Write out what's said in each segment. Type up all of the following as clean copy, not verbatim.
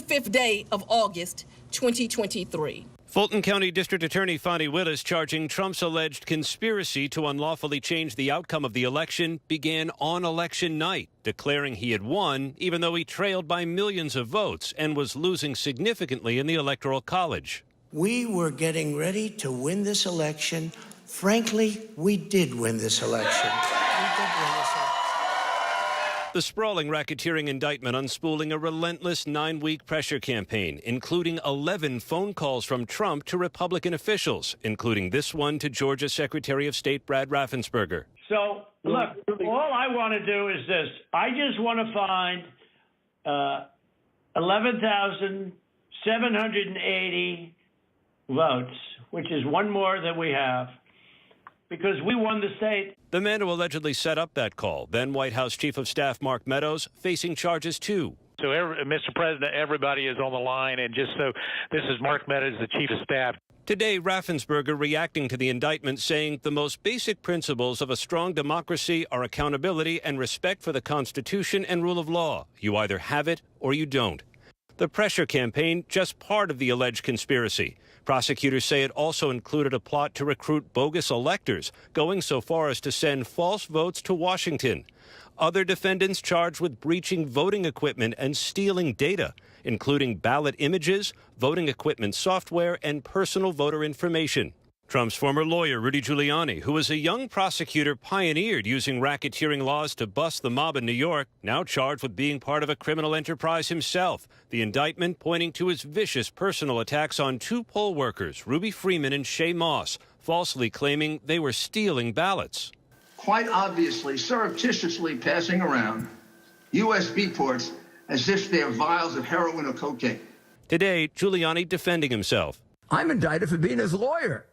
25th day of August, 2023. Fulton County District Attorney Fonnie Willis charging Trump's alleged conspiracy to unlawfully change the outcome of the election began on election night, declaring he had won, even though he trailed by millions of votes and was losing significantly in the Electoral College. We were getting ready to win this election. Frankly, we did win this election. The sprawling racketeering indictment unspooling a relentless 9-week pressure campaign, including 11 phone calls from Trump to Republican officials, including this one to Georgia Secretary of State Brad Raffensperger. So, look, all I want to do is this. I just want to find 11,780 votes, which is one more than we have, because we won the state. The man who allegedly set up that call, then White House Chief of Staff Mark Meadows, facing charges too. So, Mr. President, everybody is on the line, and just so this is Mark Meadows, the Chief of Staff. Today, Raffensperger reacting to the indictment, saying the most basic principles of a strong democracy are accountability and respect for the Constitution and rule of law. You either have it or you don't. The pressure campaign, just part of the alleged conspiracy. Prosecutors say it also included a plot to recruit bogus electors, going so far as to send false votes to Washington. Other defendants charged with breaching voting equipment and stealing data, including ballot images, voting equipment software, and personal voter information. Trump's former lawyer, Rudy Giuliani, who as a young prosecutor pioneered using racketeering laws to bust the mob in New York, now charged with being part of a criminal enterprise himself. The indictment pointing to his vicious personal attacks on 2 poll workers, Ruby Freeman and Shay Moss, falsely claiming they were stealing ballots. Quite obviously, surreptitiously passing around USB ports as if they're vials of heroin or cocaine. Today, Giuliani defending himself. I'm indicted for being his lawyer.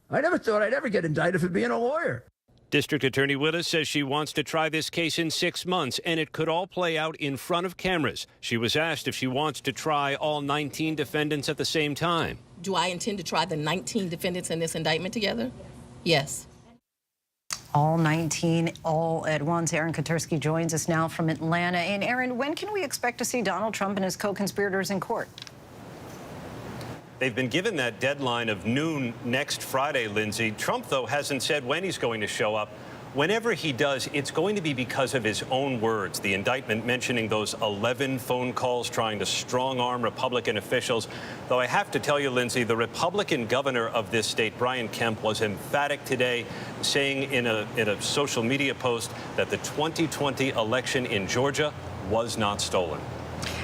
I never thought I'd ever get indicted for being a lawyer. District Attorney Willis says she wants to try this case in 6 months, and it could all play out in front of cameras. She was asked if she wants to try all 19 defendants at the same time. Do I intend to try the 19 defendants in this indictment together? Yes. All 19, all at once. Aaron Katersky joins us now from Atlanta. And Aaron, when can we expect to see Donald Trump and his co-conspirators in court? They've been given that deadline of noon next Friday, Lindsay. Trump, though, hasn't said when he's going to show up. Whenever he does, it's going to be because of his own words. The indictment mentioning those 11 phone calls trying to strong-arm Republican officials. Though I have to tell you, Lindsay, the Republican governor of this state, Brian Kemp, was emphatic today, saying in a social media post that the 2020 election in Georgia was not stolen.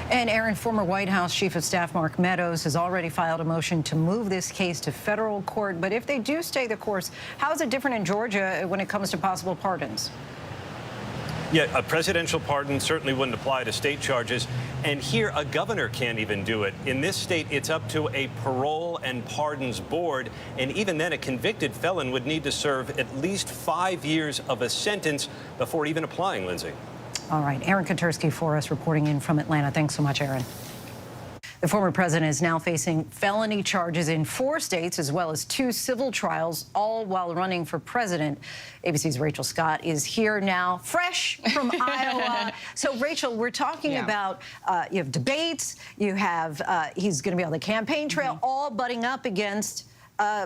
And Aaron, former White House Chief of Staff Mark Meadows has already filed a motion to move this case to federal court. But if they do stay the course, how is it different in Georgia when it comes to possible pardons? Yeah, a presidential pardon certainly wouldn't apply to state charges. And here, a governor can't even do it. In this state, it's up to a parole and pardons board. And even then, a convicted felon would need to serve at least 5 years of a sentence before even applying, Lindsay. All right, Aaron Katersky for us, reporting in from Atlanta. Thanks so much, Aaron. The former president is now facing felony charges in 4 states, as well as 2 civil trials, all while running for president. ABC's Rachel Scott is here now, fresh from Iowa. So, Rachel, we're talking about, you have debates, you have, he's going to be on the campaign trail, all butting up against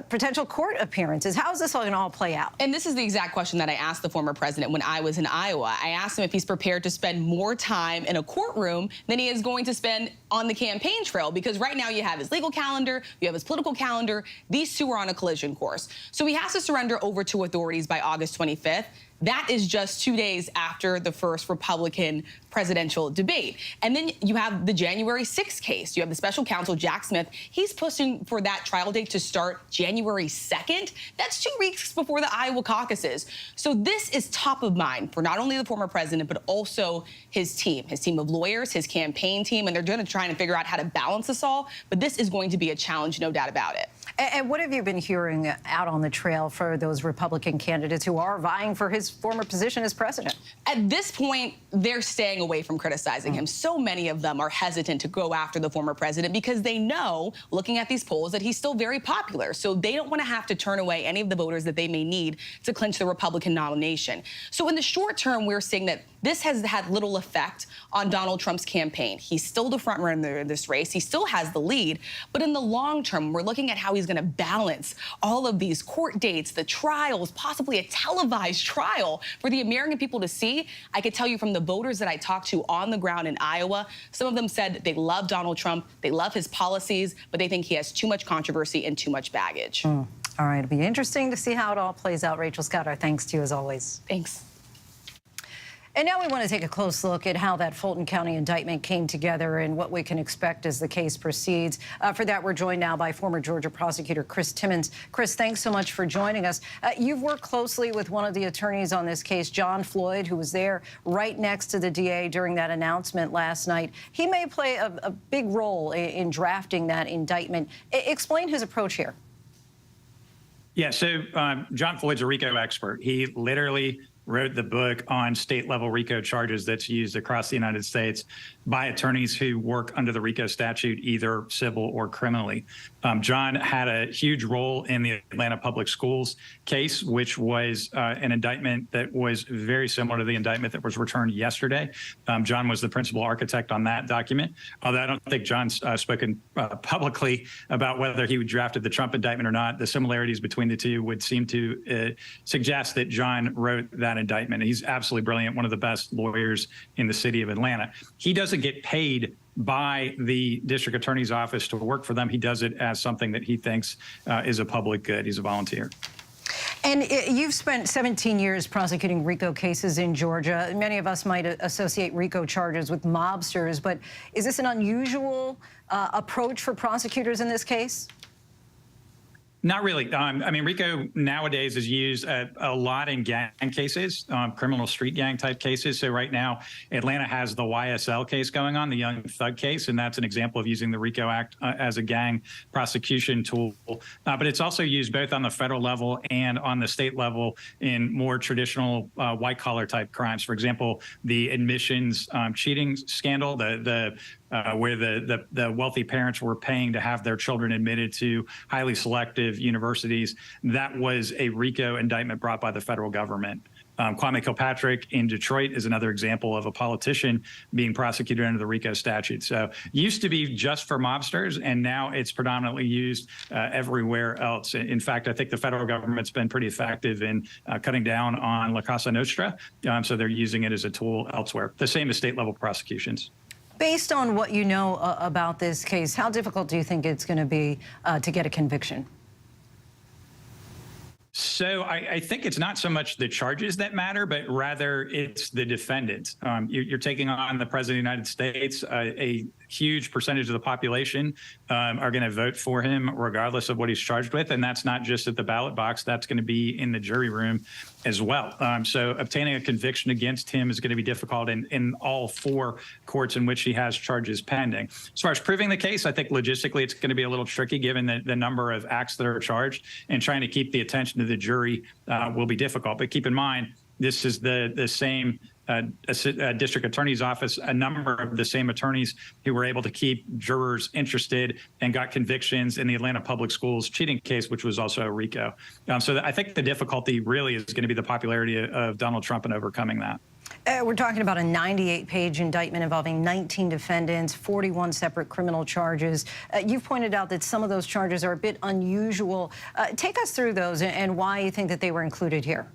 potential court appearances. How is this all going to all play out? And this is the exact question that I asked the former president when I was in Iowa. I asked him if he's prepared to spend more time in a courtroom than he is going to spend on the campaign trail, because right now you have his legal calendar, you have his political calendar. These 2 are on a collision course. So he has to surrender over to authorities by August 25th. That is just 2 days after the first Republican presidential debate. And then you have the January 6th case. You have the special counsel, Jack Smith. He's pushing for that trial date to start January 2nd. That's 2 weeks before the Iowa caucuses. So this is top of mind for not only the former president, but also his team of lawyers, his campaign team, and they're going to try and figure out how to balance this all. But this is going to be a challenge, no doubt about it. And what have you been hearing out on the trail for those Republican candidates who are vying for his former position as president? At this point, they're staying away from criticizing him. So many of them are hesitant to go after the former president because they know, looking at these polls, that he's still very popular. So they don't want to have to turn away any of the voters that they may need to clinch the Republican nomination. So in the short term, we're seeing that this has had little effect on Donald Trump's campaign. He's still the front runner in this race. He still has the lead. But in the long term, we're looking at how he's going to balance all of these court dates, the trials, possibly a televised trial for the American people to see. I could tell you from the voters that I talked to on the ground in Iowa, some of them said they love Donald Trump, they love his policies, but they think he has too much controversy and too much baggage. All right, it'll be interesting to see how it all plays out. Rachel Scott, our thanks to you as always. Thanks. And now we want to take a close look at how that Fulton County indictment came together and what we can expect as the case proceeds. For that, we're joined now by former Georgia prosecutor Chris Timmons. Chris, thanks so much for joining us. You've worked closely with one of the attorneys on this case, John Floyd, who was there right next to the DA during that announcement last night. He may play a big role in drafting that indictment. Explain his approach here. Yeah, so John Floyd's a RICO expert. He literally wrote the book on state-level RICO charges that's used across the United States by attorneys who work under the RICO statute, either civil or criminally. John had a huge role in the Atlanta Public Schools case, which was an indictment that was very similar to the indictment that was returned yesterday. John was the principal architect on that document, although I don't think John's spoken publicly about whether he drafted the Trump indictment or not. The similarities between the two would seem to suggest that John wrote that indictment. He's absolutely brilliant, one of the best lawyers in the city of Atlanta. He doesn't get paid by the district attorney's office to work for them. He does it as something that he thinks is a public good. He's a volunteer. And you've spent 17 years prosecuting RICO cases in Georgia. Many of us might associate RICO charges with mobsters, but is this an unusual approach for prosecutors in this case? Not really. I mean, RICO nowadays is used a lot in gang cases, criminal street gang type cases. So right now, Atlanta has the YSL case going on, the Young Thug case, and that's an example of using the RICO Act as a gang prosecution tool. But it's also used both on the federal level and on the state level in more traditional white collar type crimes. For example, the admissions cheating scandal, where the wealthy parents were paying to have their children admitted to highly selective universities. That was a RICO indictment brought by the federal government. Kwame Kilpatrick in Detroit is another example of a politician being prosecuted under the RICO statute. So used to be just for mobsters, and now it's predominantly used everywhere else. In fact, I think the federal government's been pretty effective in cutting down on La Cosa Nostra, so they're using it as a tool elsewhere. The same as state-level prosecutions. Based on what you know about this case, how difficult do you think it's going to be to get a conviction? So I think it's not so much the charges that matter, but rather it's the defendant. You're taking on the president of the United States. A huge percentage of the population are going to vote for him regardless of what he's charged with. And that's not just at the ballot box. That's going to be in the jury room as well. So obtaining a conviction against him is going to be difficult in all four courts in which he has charges pending. As far as proving the case, I think logistically it's going to be a little tricky given the number of acts that are charged, and trying to keep the attention of the jury will be difficult. But keep in mind, this is the same district attorney's office, a number of the same attorneys who were able to keep jurors interested and got convictions in the Atlanta Public Schools cheating case, which was also a RICO. So I think the difficulty really is going to be the popularity of Donald Trump and overcoming that. We're talking about a 98-page indictment involving 19 defendants, 41 separate criminal charges. You've pointed out that some of those charges are a bit unusual. Take us through those and why you think that they were included here.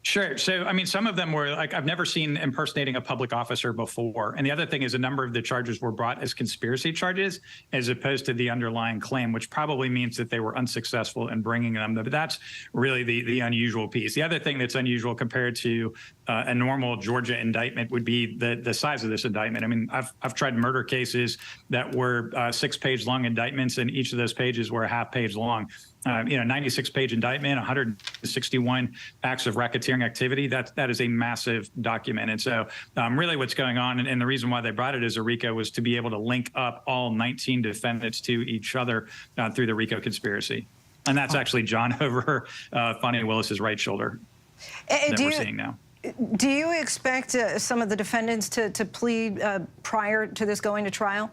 Sure. So, I mean, some of them were like, I've never seen impersonating a public officer before. And the other thing is a number of the charges were brought as conspiracy charges as opposed to the underlying claim, which probably means that they were unsuccessful in bringing them. But that's really the unusual piece. The other thing that's unusual compared to a normal Georgia indictment would be the size of this indictment. I mean, I've tried murder cases that were 6-page long indictments, and each of those pages were a half page long. 96-page indictment, 161 acts of racketeering racketeering activity, that is a massive document. And so really what's going on, and the reason why they brought it as a RICO was to be able to link up all 19 defendants to each other through the RICO conspiracy. And that's actually John over Fonnie Willis's right shoulder that we're seeing now. Do you expect some of the defendants to plead prior to this going to trial?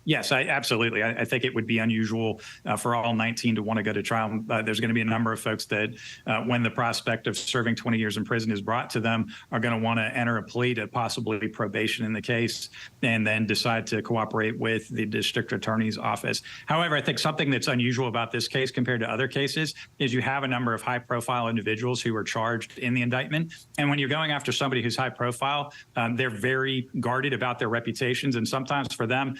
Yes, absolutely. I think it would be unusual for all 19 to want to go to trial. There's going to be a number of folks that, when the prospect of serving 20 years in prison is brought to them, are going to want to enter a plea to possibly probation in the case and then decide to cooperate with the district attorney's office. However, I think something that's unusual about this case compared to other cases is you have a number of high-profile individuals who were charged in the indictment. And when you're going after somebody who's high-profile, they're very guarded about their reputations. And sometimes for them,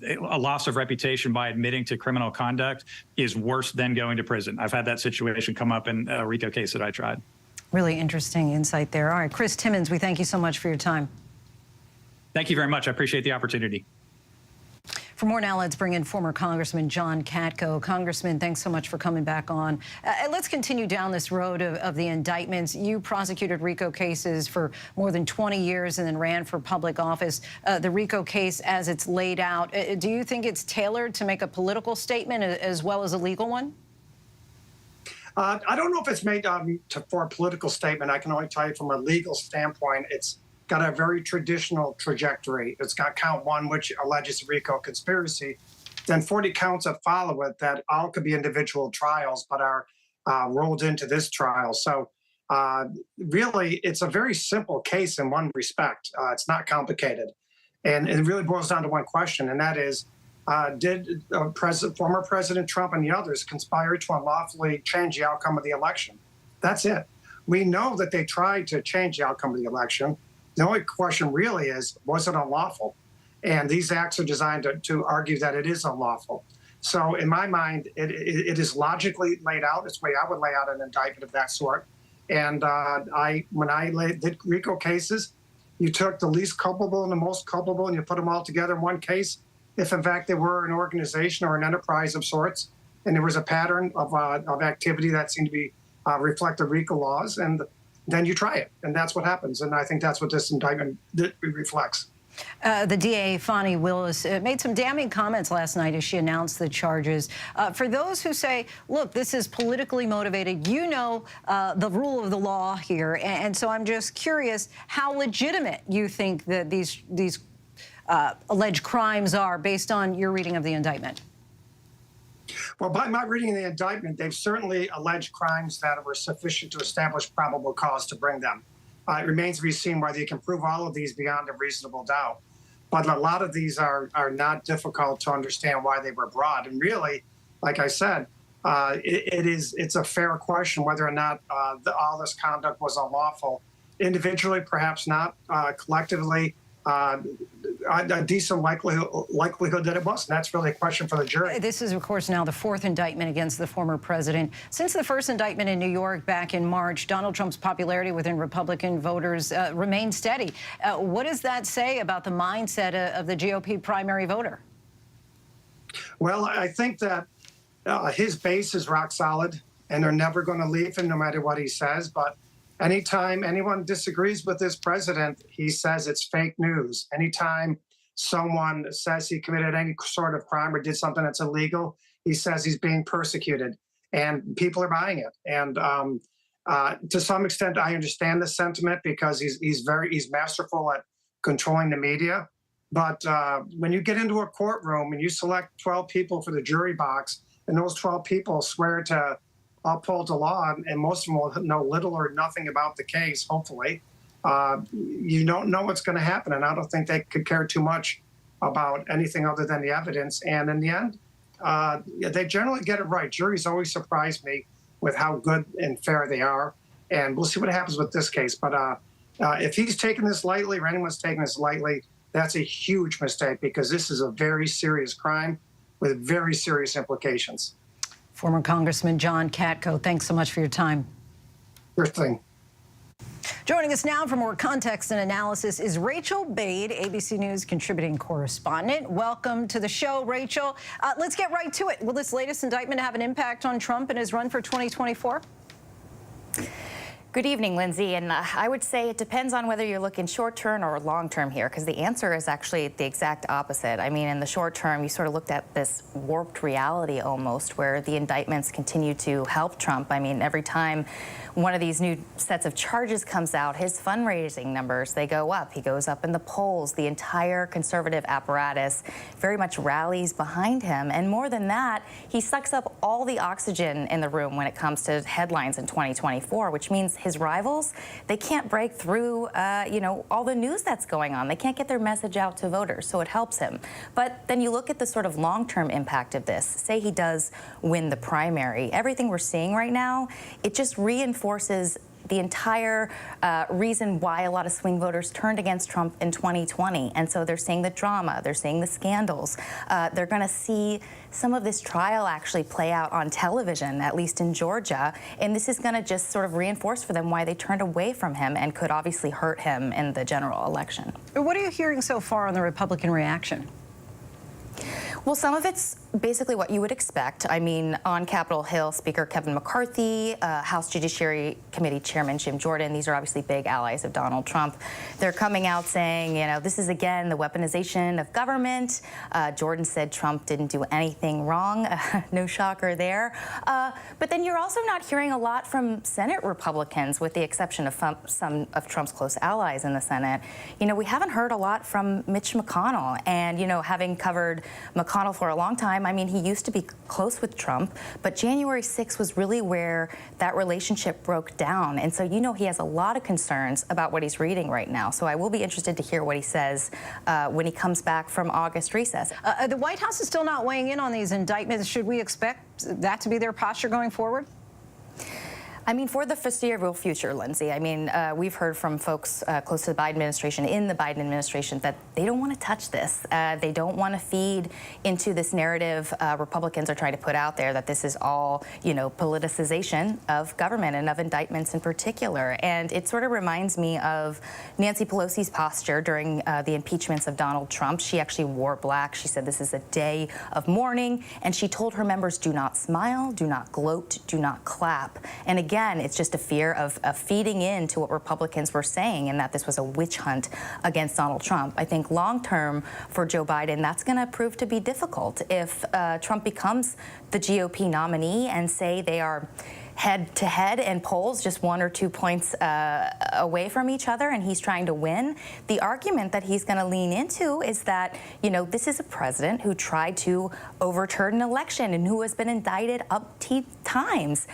a loss of reputation by admitting to criminal conduct is worse than going to prison. I've had that situation come up in a RICO case that I tried. Really interesting insight there. All right, Chris Timmons, we thank you so much for your time. Thank you very much. I appreciate the opportunity. For more now, let's bring in former Congressman John Katko. Congressman, thanks so much for coming back on. Let's continue down this road of the indictments. You prosecuted RICO cases for more than 20 years and then ran for public office. The RICO case, as it's laid out, do you think it's tailored to make a political statement as well as a legal one? I don't know if it's made for a political statement. I can only tell you from a legal standpoint, it's got a very traditional trajectory. It's got count 1, which alleges RICO conspiracy, then 40 counts that follow it that all could be individual trials but are rolled into this trial. So really, it's a very simple case in one respect. It's not complicated. And it really boils down to one question, and that is, did former President Trump and the others conspire to unlawfully change the outcome of the election? That's it. We know that they tried to change the outcome of the election. The only question really is, was it unlawful? And these acts are designed to argue that it is unlawful. So in my mind, it is logically laid out. It's the way I would lay out an indictment of that sort. And when I did RICO cases, you took the least culpable and the most culpable and you put them all together in one case. If in fact they were an organization or an enterprise of sorts, and there was a pattern of activity that seemed to be reflect the RICO laws, and then you try it, and that's what happens. And I think that's what this indictment reflects. The DA, Fonnie Willis, made some damning comments last night as she announced the charges. For those who say, look, this is politically motivated, you know the rule of the law here, and so I'm just curious how legitimate you think that these alleged crimes are based on your reading of the indictment. Well, by my reading of the indictment, they've certainly alleged crimes that were sufficient to establish probable cause to bring them. It remains to be seen whether you can prove all of these beyond a reasonable doubt. But a lot of these are not difficult to understand why they were brought. And really, like I said, it's a fair question whether or not all this conduct was unlawful. Individually, perhaps not. Collectively, a decent likelihood that it was. And that's really a question for the jury. This is, of course, now the 4th indictment against the former president. Since the first indictment in New York back in March, Donald Trump's popularity within Republican voters remained steady. What does that say about the mindset of the GOP primary voter? Well, I think that his base is rock solid, and they're never going to leave him no matter what he says. But anytime anyone disagrees with this president, he says it's fake news. Anytime someone says he committed any sort of crime or did something that's illegal, he says he's being persecuted, and people are buying it. And to some extent, I understand the sentiment because he's masterful at controlling the media. But when you get into a courtroom and you select 12 people for the jury box, and those 12 people swear to uphold the law, and most of them will know little or nothing about the case, hopefully, you don't know what's going to happen. And I don't think they could care too much about anything other than the evidence. And in the end, they generally get it right. Juries always surprise me with how good and fair they are. And we'll see what happens with this case. But if he's taking this lightly or anyone's taking this lightly, that's a huge mistake, because this is a very serious crime with very serious implications. Former Congressman John Katko, thanks so much for your time. Sure thing. Joining us now for more context and analysis is Rachel Bade, ABC News contributing correspondent. Welcome to the show, Rachel. Let's get right to it. Will this latest indictment have an impact on Trump and his run for 2024? Good evening, Lindsay. And I would say it depends on whether you're looking short term or long term here, because the answer is actually the exact opposite. I mean, in the short term, you sort of looked at this warped reality almost, where the indictments continue to help Trump. I mean, every time one of these new sets of charges comes out, his fundraising numbers, they go up. He goes up in the polls. The entire conservative apparatus very much rallies behind him. And more than that, he sucks up all the oxygen in the room when it comes to headlines in 2024, which means his rivals, they can't break through, all the news that's going on. They can't get their message out to voters, so it helps him. But then you look at the sort of long-term impact of this. Say he does win the primary. Everything we're seeing right now, it just reinforces the entire reason why a lot of swing voters turned against Trump in 2020. And so they're seeing the drama, they're seeing the scandals. They're going to see some of this trial actually play out on television, at least in Georgia. And this is going to just sort of reinforce for them why they turned away from him and could obviously hurt him in the general election. What are you hearing so far on the Republican reaction? Well, some of it's basically what you would expect. I mean, on Capitol Hill, Speaker Kevin McCarthy, House Judiciary Committee Chairman Jim Jordan, these are obviously big allies of Donald Trump. They're coming out saying, this is, again, the weaponization of government. Jordan said Trump didn't do anything wrong. No shocker there. But then you're also not hearing a lot from Senate Republicans, with the exception of some of Trump's close allies in the Senate. We haven't heard a lot from Mitch McConnell. And, having covered McConnell for a long time, I mean, he used to be close with Trump, but January 6th was really where that relationship broke down. And so, he has a lot of concerns about what he's reading right now. So I will be interested to hear what he says when he comes back from August recess. The White House is still not weighing in on these indictments. Should we expect that to be their posture going forward? I mean, for the foreseeable future, Lindsay, I mean, we've heard from folks close to the Biden administration, in the Biden administration, that they don't want to touch this. They don't want to feed into this narrative Republicans are trying to put out there that this is all, politicization of government and of indictments in particular. And it sort of reminds me of Nancy Pelosi's posture during the impeachments of Donald Trump. She actually wore black. She said this is a day of mourning. And she told her members, do not smile, do not gloat, do not clap. And again, it's just a fear of feeding into what Republicans were saying, and that this was a witch hunt against Donald Trump. I think long term for Joe Biden, that's going to prove to be difficult. If Trump becomes the GOP nominee and say they are head-to-head in polls, just 1 or 2 points away from each other, and he's trying to win, the argument that he's going to lean into is that, this is a president who tried to overturn an election and who has been indicted up to times.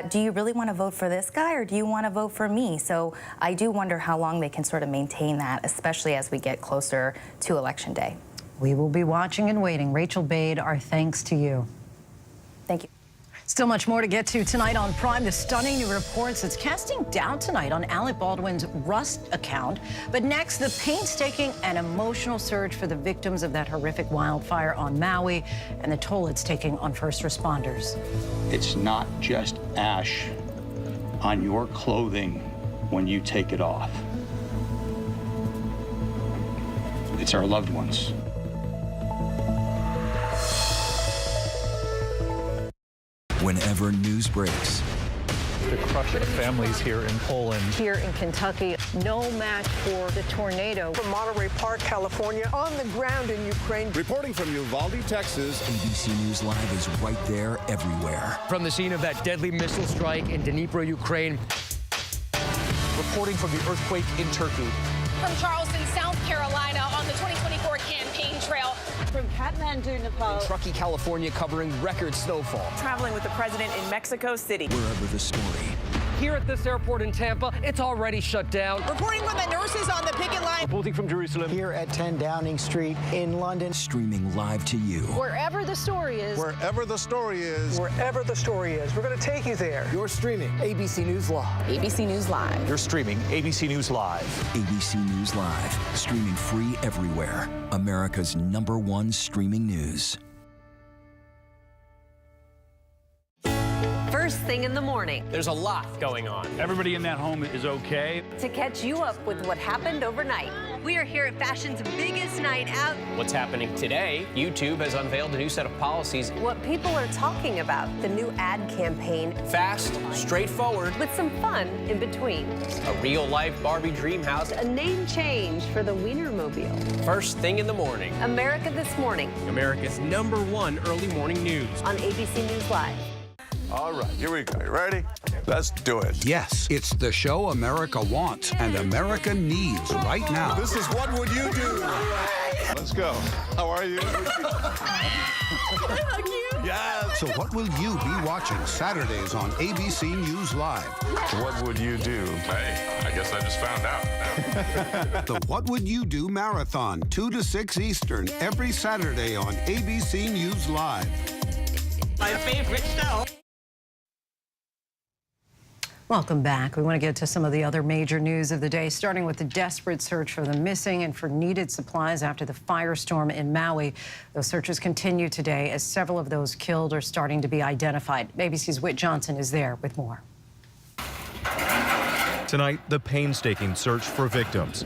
Do you really want to vote for this guy, or do you want to vote for me? So I do wonder how long they can sort of maintain that, especially as we get closer to Election Day. We will be watching and waiting. Rachel Bade, our thanks to you. Thank you. Still much more to get to tonight on Prime. The stunning new reports that's casting doubt tonight on Alec Baldwin's Rust account. But next, the painstaking and emotional search for the victims of that horrific wildfire on Maui and the toll it's taking on first responders. It's not just ash on your clothing when you take it off. It's our loved ones. Whenever news breaks. The crush of families here in Poland. Here in Kentucky, no match for the tornado. From Monterey Park, California, on the ground in Ukraine. Reporting from Uvalde, Texas. ABC News Live is right there everywhere. From the scene of that deadly missile strike in Dnipro, Ukraine. Reporting from the earthquake in Turkey. From Charleston, South Carolina, on the 2024 campaign trail. From Kathmandu, Nepal. In Truckee, California, covering record snowfall. Traveling with the president in Mexico City. Wherever the story. Here at this airport in Tampa, it's already shut down. Reporting from the nurses on the picket line. Reporting from Jerusalem. Here at 10 Downing Street in London. Streaming live to you. Wherever the story is. Wherever the story is. Wherever the story is. We're going to take you there. You're streaming ABC News Live. ABC News Live. You're streaming ABC News Live. ABC News Live. Streaming free everywhere. America's #1 streaming news. first thing in the morning. There's a lot going on. Everybody in that home is okay. To catch you up with what happened overnight. We are here at fashion's biggest night out. What's happening today? YouTube has unveiled a new set of policies. What people are talking about, the new ad campaign. Fast, straightforward. With some fun in between. A real-life Barbie dream house. A name change for the Wienermobile. First thing in the morning. America This Morning. America's #1 early morning news. On ABC News Live. All right, here we go. You ready? Let's do it. Yes, it's the show America wants and America needs right now. This is What Would You Do? Let's go. How are you? Yes. So what will you be watching Saturdays on ABC News Live? What would you do? Hey, I guess I just found out. The What Would You Do Marathon, 2 to 6 Eastern, every Saturday on ABC News Live. My favorite show. Welcome back. We want to get to some of the other major news of the day, starting with the desperate search for the missing and for needed supplies after the firestorm in Maui. Those searches continue today as several of those killed are starting to be identified. ABC's Whit Johnson is there with more. Tonight, the painstaking search for victims.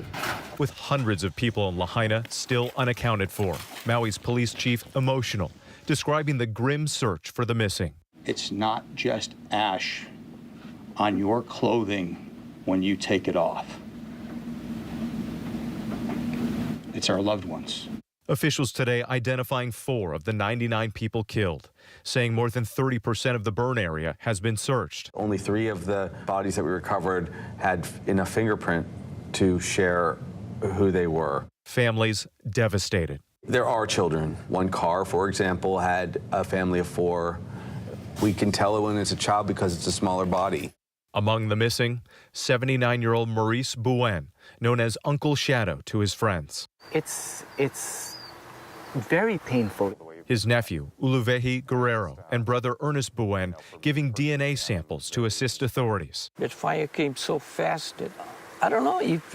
With hundreds of people in Lahaina still unaccounted for, Maui's police chief emotional, describing the grim search for the missing. It's not just ash on your clothing when you take it off. It's our loved ones. Officials today identifying 4 of the 99 people killed, saying more than 30% of the burn area has been searched. Only 3 of the bodies that we recovered had enough fingerprint to share who they were. Families devastated. There are children. One car, for example, had a family of 4. We can tell it when it's a child because it's a smaller body. Among the missing, 79-year-old Maurice Bouen, known as Uncle Shadow to his friends. It's very painful. His nephew, Uluvehi Guerrero, and brother Ernest Bouen giving DNA samples to assist authorities. That fire came so fast that I don't know if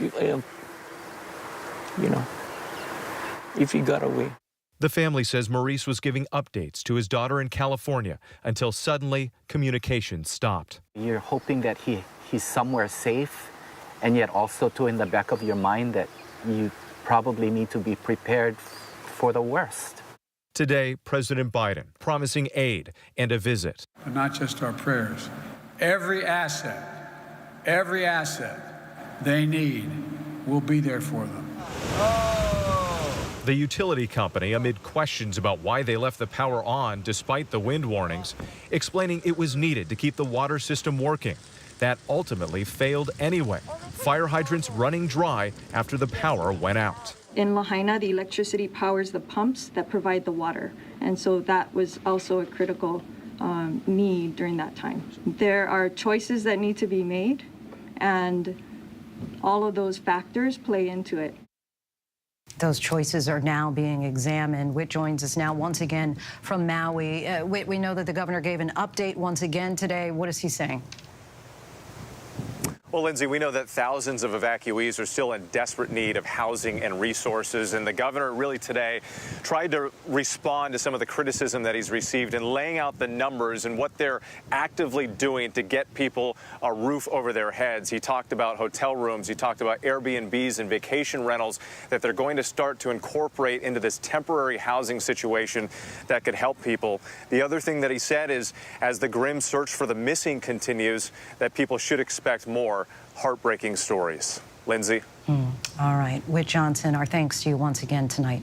if he got away. The family says Maurice was giving updates to his daughter in California until suddenly communication stopped. You're hoping that he's somewhere safe, and yet also too in the back of your mind that you probably need to be prepared for the worst. Today, President Biden promising aid and a visit. But not just our prayers. Every asset they need will be there for them. The utility company, amid questions about why they left the power on despite the wind warnings, explaining it was needed to keep the water system working. That ultimately failed anyway. Fire hydrants running dry after the power went out. In Lahaina, the electricity powers the pumps that provide the water. And so that was also a critical need during that time. There are choices that need to be made, and all of those factors play into it. Those choices are now being examined. Whit joins us now once again from Maui. Whit, we know that the governor gave an update once again today. What is he saying? Well, Lindsay, we know that thousands of evacuees are still in desperate need of housing and resources, and the governor really today tried to respond to some of the criticism that he's received and laying out the numbers and what they're actively doing to get people a roof over their heads. He talked about hotel rooms, he talked about Airbnbs and vacation rentals that they're going to start to incorporate into this temporary housing situation that could help people. The other thing that he said is, as the grim search for the missing continues, that people should expect more heartbreaking stories. Lindsay? All right. Whit Johnson, our thanks to you once again tonight.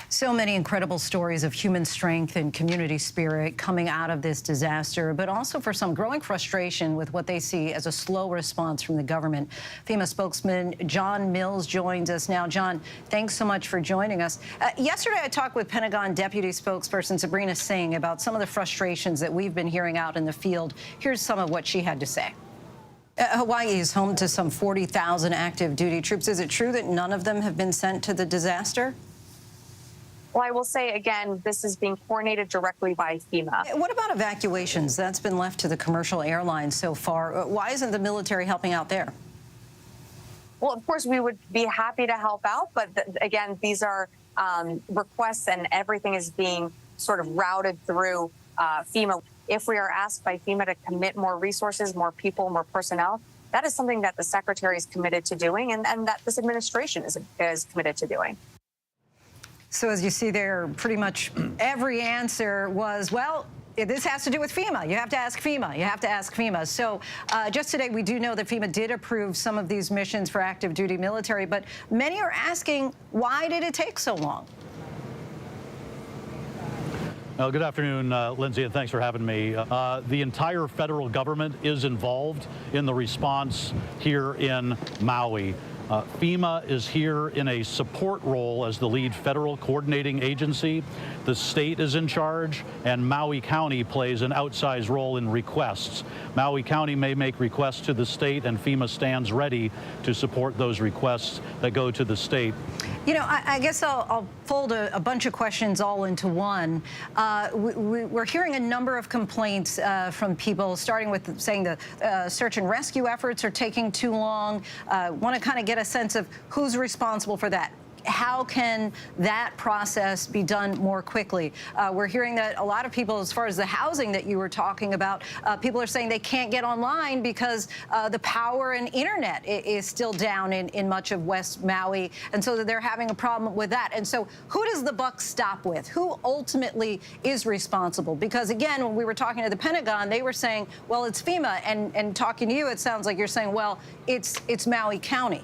So many incredible stories of human strength and community spirit coming out of this disaster, but also for some growing frustration with what they see as a slow response from the government. FEMA spokesman John Mills joins us now. John, thanks so much for joining us. Yesterday, I talked with Pentagon Deputy Spokesperson Sabrina Singh about some of the frustrations that we've been hearing out in the field. Here's some of what she had to say. Hawaii is home to some 40,000 active duty troops. Is it true that none of them have been sent to the disaster? Well, I will say, again, this is being coordinated directly by FEMA. What about evacuations? That's been left to the commercial airlines so far. Why isn't the military helping out there? Well, of course, we would be happy to help out. But again, these are requests and everything is being sort of routed through FEMA. if we are asked by FEMA to commit more resources, more people, more personnel, that is something that the Secretary is committed to doing and that this administration is committed to doing. So as you see there, pretty much every answer was, well, this has to do with FEMA. You have to ask FEMA. You have to ask FEMA. So just today, we do know that FEMA did approve some of these missions for active duty military, but many are asking, why did it take so long? Well, good afternoon, Lindsay, and thanks for having me. The entire federal government is involved in the response here in Maui. FEMA is here in a support role as the lead federal coordinating agency. The state is in charge, and Maui County plays an outsized role in requests. Maui County may make requests to the state, and FEMA stands ready to support those requests that go to the state. You know, I guess I'll fold a bunch of questions all into one. We're hearing a number of complaints from people, starting with saying the search and rescue efforts are taking too long. Want to kind of get a sense of who's responsible for that. How can that process be done more quickly? We're hearing that a lot of people, as far as the housing that you were talking about, people are saying they can't get online because the power and internet is still down in much of West Maui, and so they're having a problem with that. And so who does the buck stop with? Who ultimately is responsible? Because again, when we were talking to the Pentagon, they were saying, well, it's FEMA, and talking to you, it sounds like you're saying, well, it's Maui County.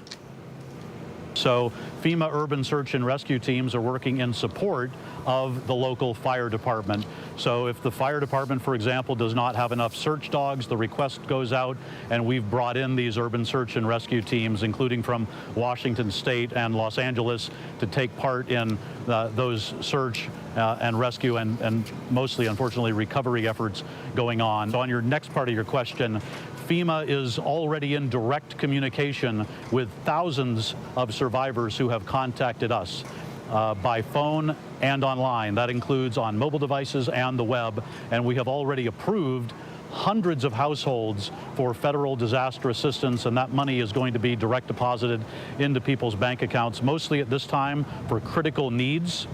So FEMA urban search and rescue teams are working in support of the local fire department. So if the fire department, for example, does not have enough search dogs, the request goes out, and we've brought in these urban search and rescue teams, including from Washington State and Los Angeles, to take part in those search and rescue and mostly, unfortunately, recovery efforts going on. So on your next part of your question, FEMA is already in direct communication with thousands of survivors who have contacted us by phone and online. That includes on mobile devices and the web. And we have already approved hundreds of households for federal disaster assistance, and that money is going to be direct deposited into people's bank accounts, mostly at this time for critical needs,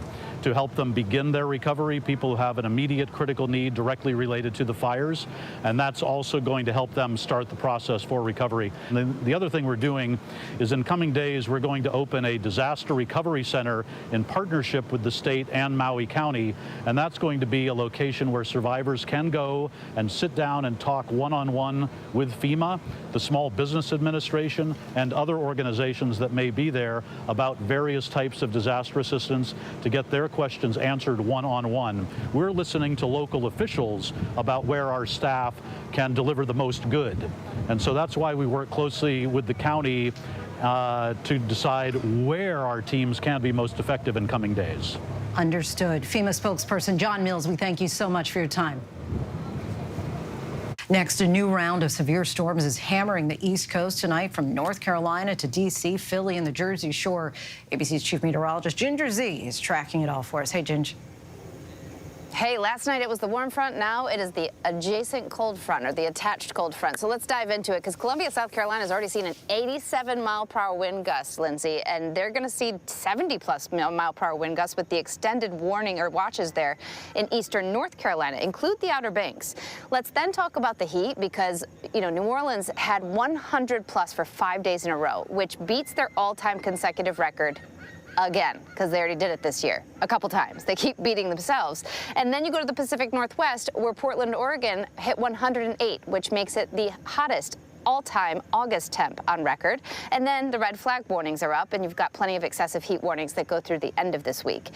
to help them begin their recovery, people who have an immediate critical need directly related to the fires, and that's also going to help them start the process for recovery. And then the other thing we're doing is in coming days, we're going to open a disaster recovery center in partnership with the state and Maui County, and that's going to be a location where survivors can go and sit down and talk one-on-one with FEMA, the Small Business Administration, and other organizations that may be there about various types of disaster assistance to get their questions answered one-on-one. We're listening to local officials about where our staff can deliver the most good. And so that's why we work closely with the county to decide where our teams can be most effective in coming days. Understood. FEMA spokesperson John Mills, we thank you so much for your time. Next, a new round of severe storms is hammering the East Coast tonight from North Carolina to D.C., Philly, and the Jersey Shore. ABC's chief meteorologist Ginger Z is tracking it all for us. Hey, Ginger. Hey, last night it was the warm front. Now it is the adjacent cold front, or the attached cold front. So let's dive into it, because Columbia, South Carolina has already seen an 87-mile-per-hour wind gust, Lindsay, and they're going to see 70-plus mile-per-hour wind gusts with the extended warning or watches there in eastern North Carolina. Include the Outer Banks. Let's then talk about the heat, because, you know, New Orleans had 100-plus for 5 days in a row, which beats their all-time consecutive record again, because they already did it this year a couple times. They keep beating themselves. And then you go to the Pacific Northwest, where Portland, Oregon hit 108, which makes it the hottest all-time August temp on record. And then the red flag warnings are up, and you've got plenty of excessive heat warnings that go through the end of this week.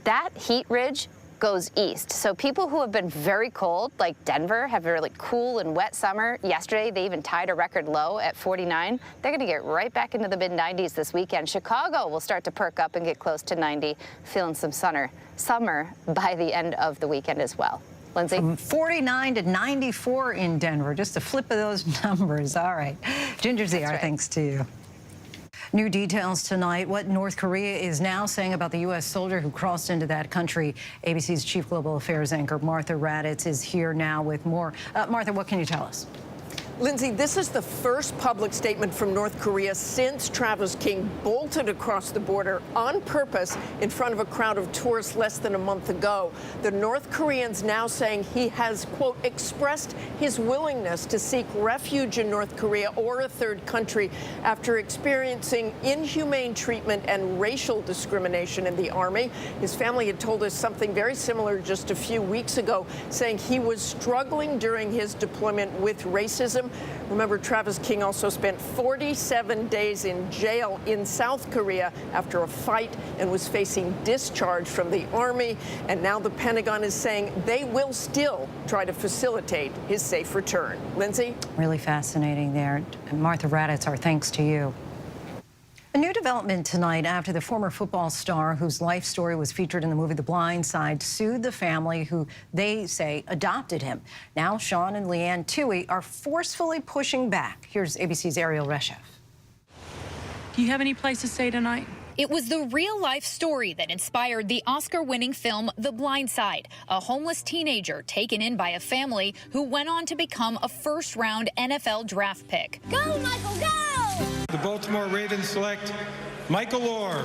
That heat ridge goes east. So people who have been very cold, like Denver, have a really cool and wet summer. Yesterday, they even tied a record low at 49. They're going to get right back into the mid-90s this weekend. Chicago will start to perk up and get close to 90, feeling some summer by the end of the weekend as well. Lindsay? From 49 to 94 in Denver, just a flip of those numbers. All right. Ginger Z, our thanks to you. New details tonight, what North Korea is now saying about the U.S. soldier who crossed into that country. ABC's chief global affairs anchor Martha Raddatz is here now with more. Martha, what can you tell us? Lindsay, this is the first public statement from North Korea since Travis King bolted across the border on purpose in front of a crowd of tourists less than a month ago. The North Koreans now saying he has, quote, expressed his willingness to seek refuge in North Korea or a third country after experiencing inhumane treatment and racial discrimination in the Army. His family had told us something very similar just a few weeks ago, saying he was struggling during his deployment with racism. Remember, Travis King also spent 47 days in jail in South Korea after a fight and was facing discharge from the Army. And now the Pentagon is saying they will still try to facilitate his safe return. Lindsay? Really fascinating there. Martha Raddatz, our thanks to you. A new development tonight after the former football star whose life story was featured in the movie The Blind Side sued the family who they say adopted him. Now Sean and Leanne Toohey are forcefully pushing back. Here's ABC's Ariel Reshef. Do you have any place to stay tonight? It was the real-life story that inspired the Oscar-winning film The Blind Side, a homeless teenager taken in by a family who went on to become a first-round NFL draft pick. Go, Michael, go! The Baltimore Ravens select Michael Orr,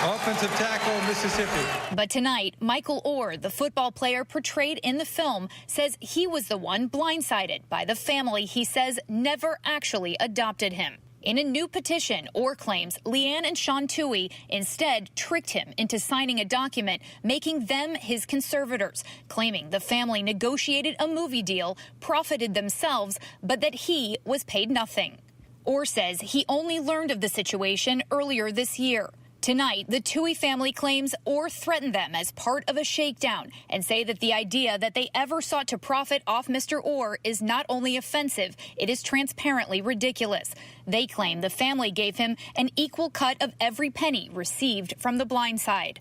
offensive tackle, Mississippi. But tonight, Michael Orr, the football player portrayed in the film, says he was the one blindsided by the family he says never actually adopted him. In a new petition, Orr claims Leanne and Sean Toohey instead tricked him into signing a document making them his conservators, claiming the family negotiated a movie deal, profited themselves, but that he was paid nothing. Orr says he only learned of the situation earlier this year. Tonight, the Toohey family claims Orr threatened them as part of a shakedown and say that the idea that they ever sought to profit off Mr. Orr is not only offensive, it is transparently ridiculous. They claim the family gave him an equal cut of every penny received from The Blind Side.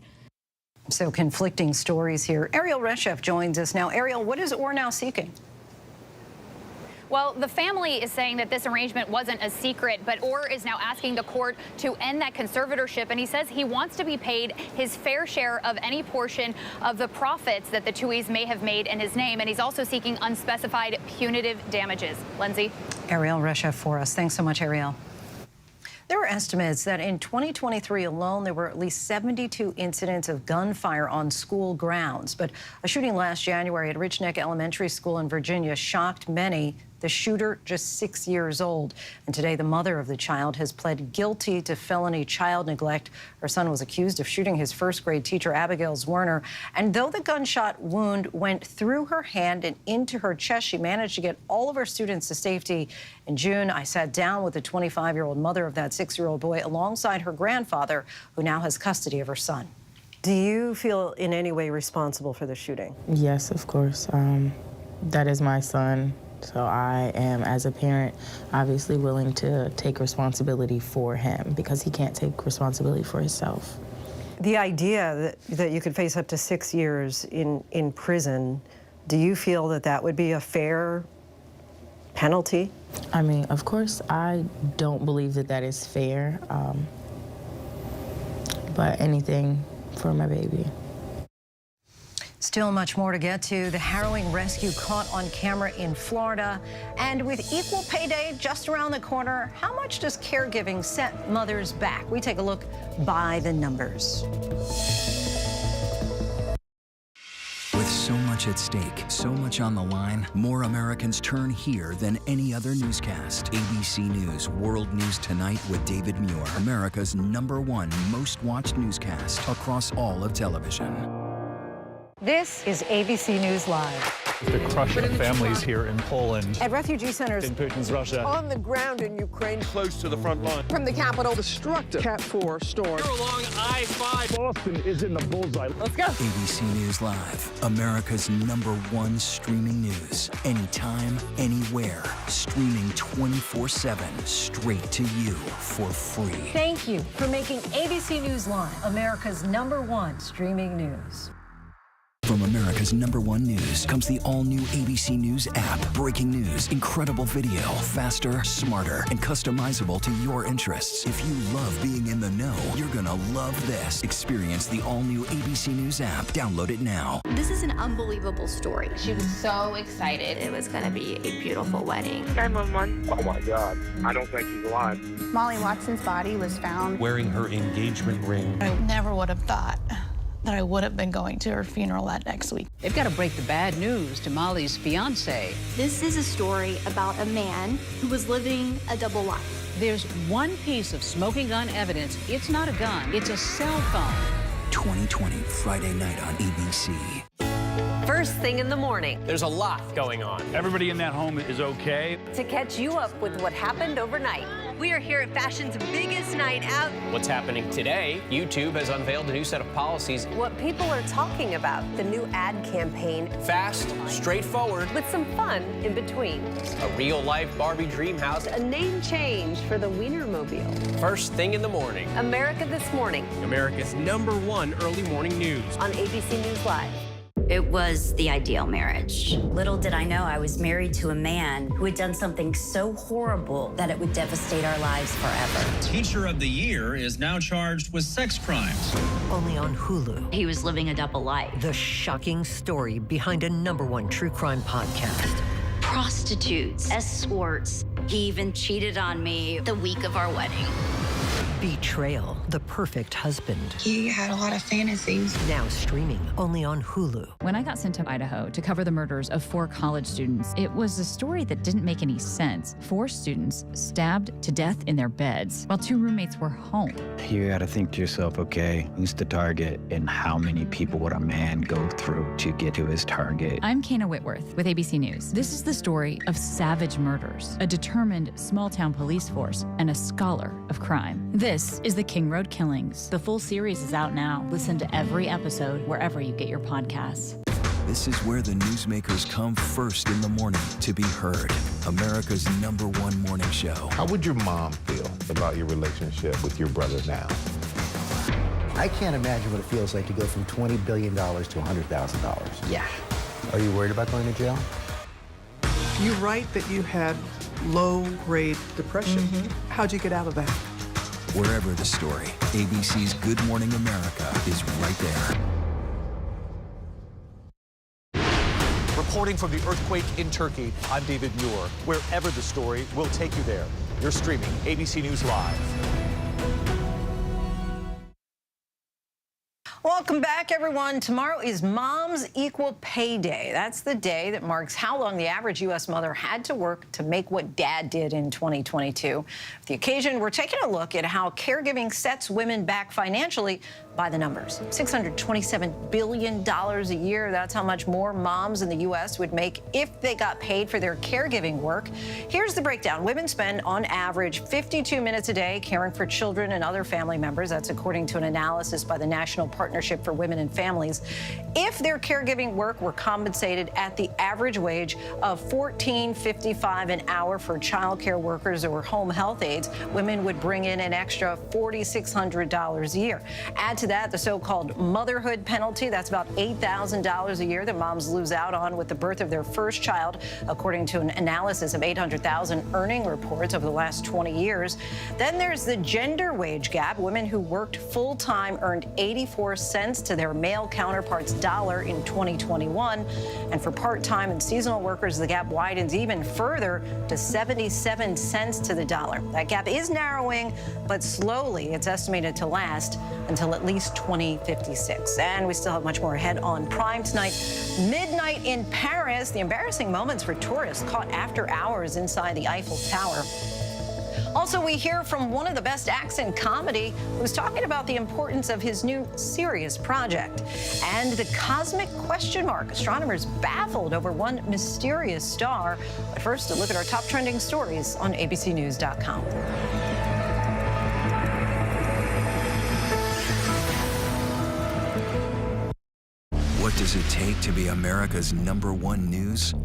So conflicting stories here. Ariel Reshef joins us now. Ariel, what is Orr now seeking? Well, the family is saying that this arrangement wasn't a secret, but Orr is now asking the court to end that conservatorship, and he says he wants to be paid his fair share of any portion of the profits that the Tooheys may have made in his name, and he's also seeking unspecified punitive damages. Lindsay? Ariel Reshef for us. Thanks so much, Ariel. There are estimates that in 2023 alone, there were at least 72 incidents of gunfire on school grounds. But a shooting last January at Rich Neck Elementary School in Virginia shocked many. The shooter, just 6 years old. And today, the mother of the child has pled guilty to felony child neglect. Her son was accused of shooting his first-grade teacher, Abigail Zwerner. And though the gunshot wound went through her hand and into her chest, she managed to get all of her students to safety. In June, I sat down with the 25-year-old mother of that 6-year-old boy alongside her grandfather, who now has custody of her son. Do you feel in any way responsible for the shooting? Yes, of course. That is my son. So I am, as a parent, obviously willing to take responsibility for him because he can't take responsibility for himself. The idea that you could face up to 6 years in prison, do you feel that that would be a fair penalty? I mean, of course, I don't believe that that is fair, but anything for my baby. Still much more to get to. The harrowing rescue caught on camera in Florida. And with equal pay day just around the corner, how much does caregiving set mothers back? We take a look by the numbers. With so much at stake, so much on the line, more Americans turn here than any other newscast. ABC News World News Tonight with David Muir, America's #1 most watched newscast across all of television. This is ABC News Live. The crush of families here in Poland. At refugee centers in Putin's Russia. On the ground in Ukraine. Close to the front line. From the capital. Destructive Cat 4 storm. You're along I-5. Boston is in the bullseye. Let's go. ABC News Live, America's #1 streaming news. Anytime, anywhere. Streaming 24/7 straight to you for free. Thank you for making ABC News Live America's #1 streaming news. From America's #1 news comes the all-new ABC News app. Breaking news, incredible video, faster, smarter, and customizable to your interests. If you love being in the know, you're gonna love this. Experience the all-new ABC News app. Download it now. This is an unbelievable story. She was so excited. It was going to be a beautiful wedding. 911. Oh my God, I don't think he's alive. Molly Watson's body was found wearing her engagement ring. I never would have thought that I would have been going to her funeral that next week. They've got to break the bad news to Molly's fiance. This is a story about a man who was living a double life. There's one piece of smoking gun evidence. It's not a gun, it's a cell phone. 2020, Friday night on ABC. First thing in the morning. There's a lot going on. Everybody in that home is okay. To catch you up with what happened overnight. We are here at fashion's biggest night out. What's happening today? YouTube has unveiled a new set of policies. What people are talking about, the new ad campaign. Fast, straightforward. With some fun in between. A real-life Barbie dream house. A name change for the Wienermobile. First thing in the morning. America This Morning. America's #1 early morning news. On ABC News Live. It was the ideal marriage. Little did I know I was married to a man who had done something so horrible that it would devastate our lives forever. Teacher of the Year is now charged with sex crimes. Only on Hulu. He was living a double life. The shocking story behind a #1 true crime podcast. Prostitutes, escorts. He even cheated on me the week of our wedding. Betrayal, the perfect husband. He had a lot of fantasies. Now streaming only on Hulu. When I got sent to Idaho to cover the murders of 4 college students, it was a story that didn't make any sense. 4 students stabbed to death in their beds while 2 roommates were home. You gotta think to yourself, okay, who's the target and how many people would a man go through to get to his target? I'm Kana Whitworth with ABC News. This is the story of savage murders, a determined small-town police force, and a scholar of crime. This is the King Road Killings. The full series is out now. Listen to every episode wherever you get your podcasts. This is where the newsmakers come first in the morning to be heard. America's #1 morning show. How would your mom feel about your relationship with your brother now? I can't imagine what it feels like to go from $20 billion to $100,000. Yeah. Are you worried about going to jail? You write that you had low-grade depression. How'd you get out of that? Wherever the story, ABC's Good Morning America is right there. Reporting from the earthquake in Turkey, I'm David Muir. Wherever the story, we'll take you there. You're streaming ABC News Live. Welcome back, everyone. Tomorrow is Mom's Equal Pay Day. That's the day that marks how long the average U.S. mother had to work to make what Dad did in 2022. For the occasion, we're taking a look at how caregiving sets women back financially by the numbers. $627 billion a year. That's how much more moms in the U.S. would make if they got paid for their caregiving work. Here's the breakdown. Women spend, on average, 52 minutes a day caring for children and other family members. That's according to an analysis by the National Partnership for Women and Families. If their caregiving work were compensated at the average wage of $14.55 an hour for child care workers or home health aides, women would bring in an extra $4,600 a year. Add to that the so-called motherhood penalty. That's about $8,000 a year that moms lose out on with the birth of their first child, according to an analysis of 800,000 earning reports over the last 20 years. Then there's the gender wage gap. Women who worked full-time earned 84 cents to their male counterparts' dollar in 2021. And for part-time and seasonal workers, the gap widens even further to 77 cents to the dollar. That gap is narrowing, but slowly. It's estimated to last until at least 2056. And we still have much more ahead on Prime tonight. Midnight in Paris, the embarrassing moments for tourists caught after hours inside the Eiffel Tower. Also, we hear from one of the best acts in comedy who's talking about the importance of his new serious project. And the cosmic question mark. Astronomers baffled over one mysterious star. But first, a look at our top trending stories on abcnews.com. What does it take to be America's #1 news?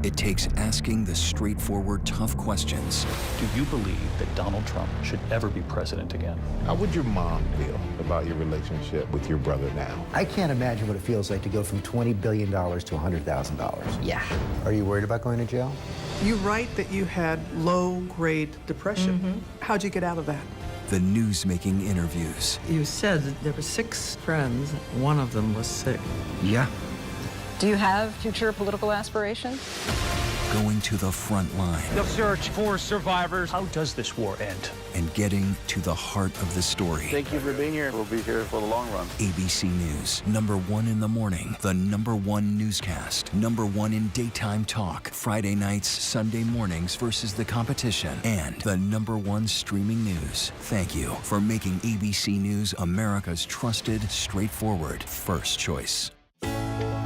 It takes asking the straightforward, tough questions. Do you believe that Donald Trump should ever be president again? How would your mom feel about your relationship with your brother now? I can't imagine what it feels like to go from $20 billion to $100,000. Yeah. Are you worried about going to jail? You write that you had low-grade depression. How'd you get out of that? The news-making interviews. You said that there were 6 friends. One of them was sick. Yeah. Do you have future political aspirations? Going to the front line. The search for survivors. How does this war end? And getting to the heart of the story. Thank you for being here. We'll be here for the long run. ABC News, #1 in the morning, the #1 newscast, #1 in daytime talk, Friday nights, Sunday mornings versus the competition, and the #1 streaming news. Thank you for making ABC News America's trusted, straightforward first choice.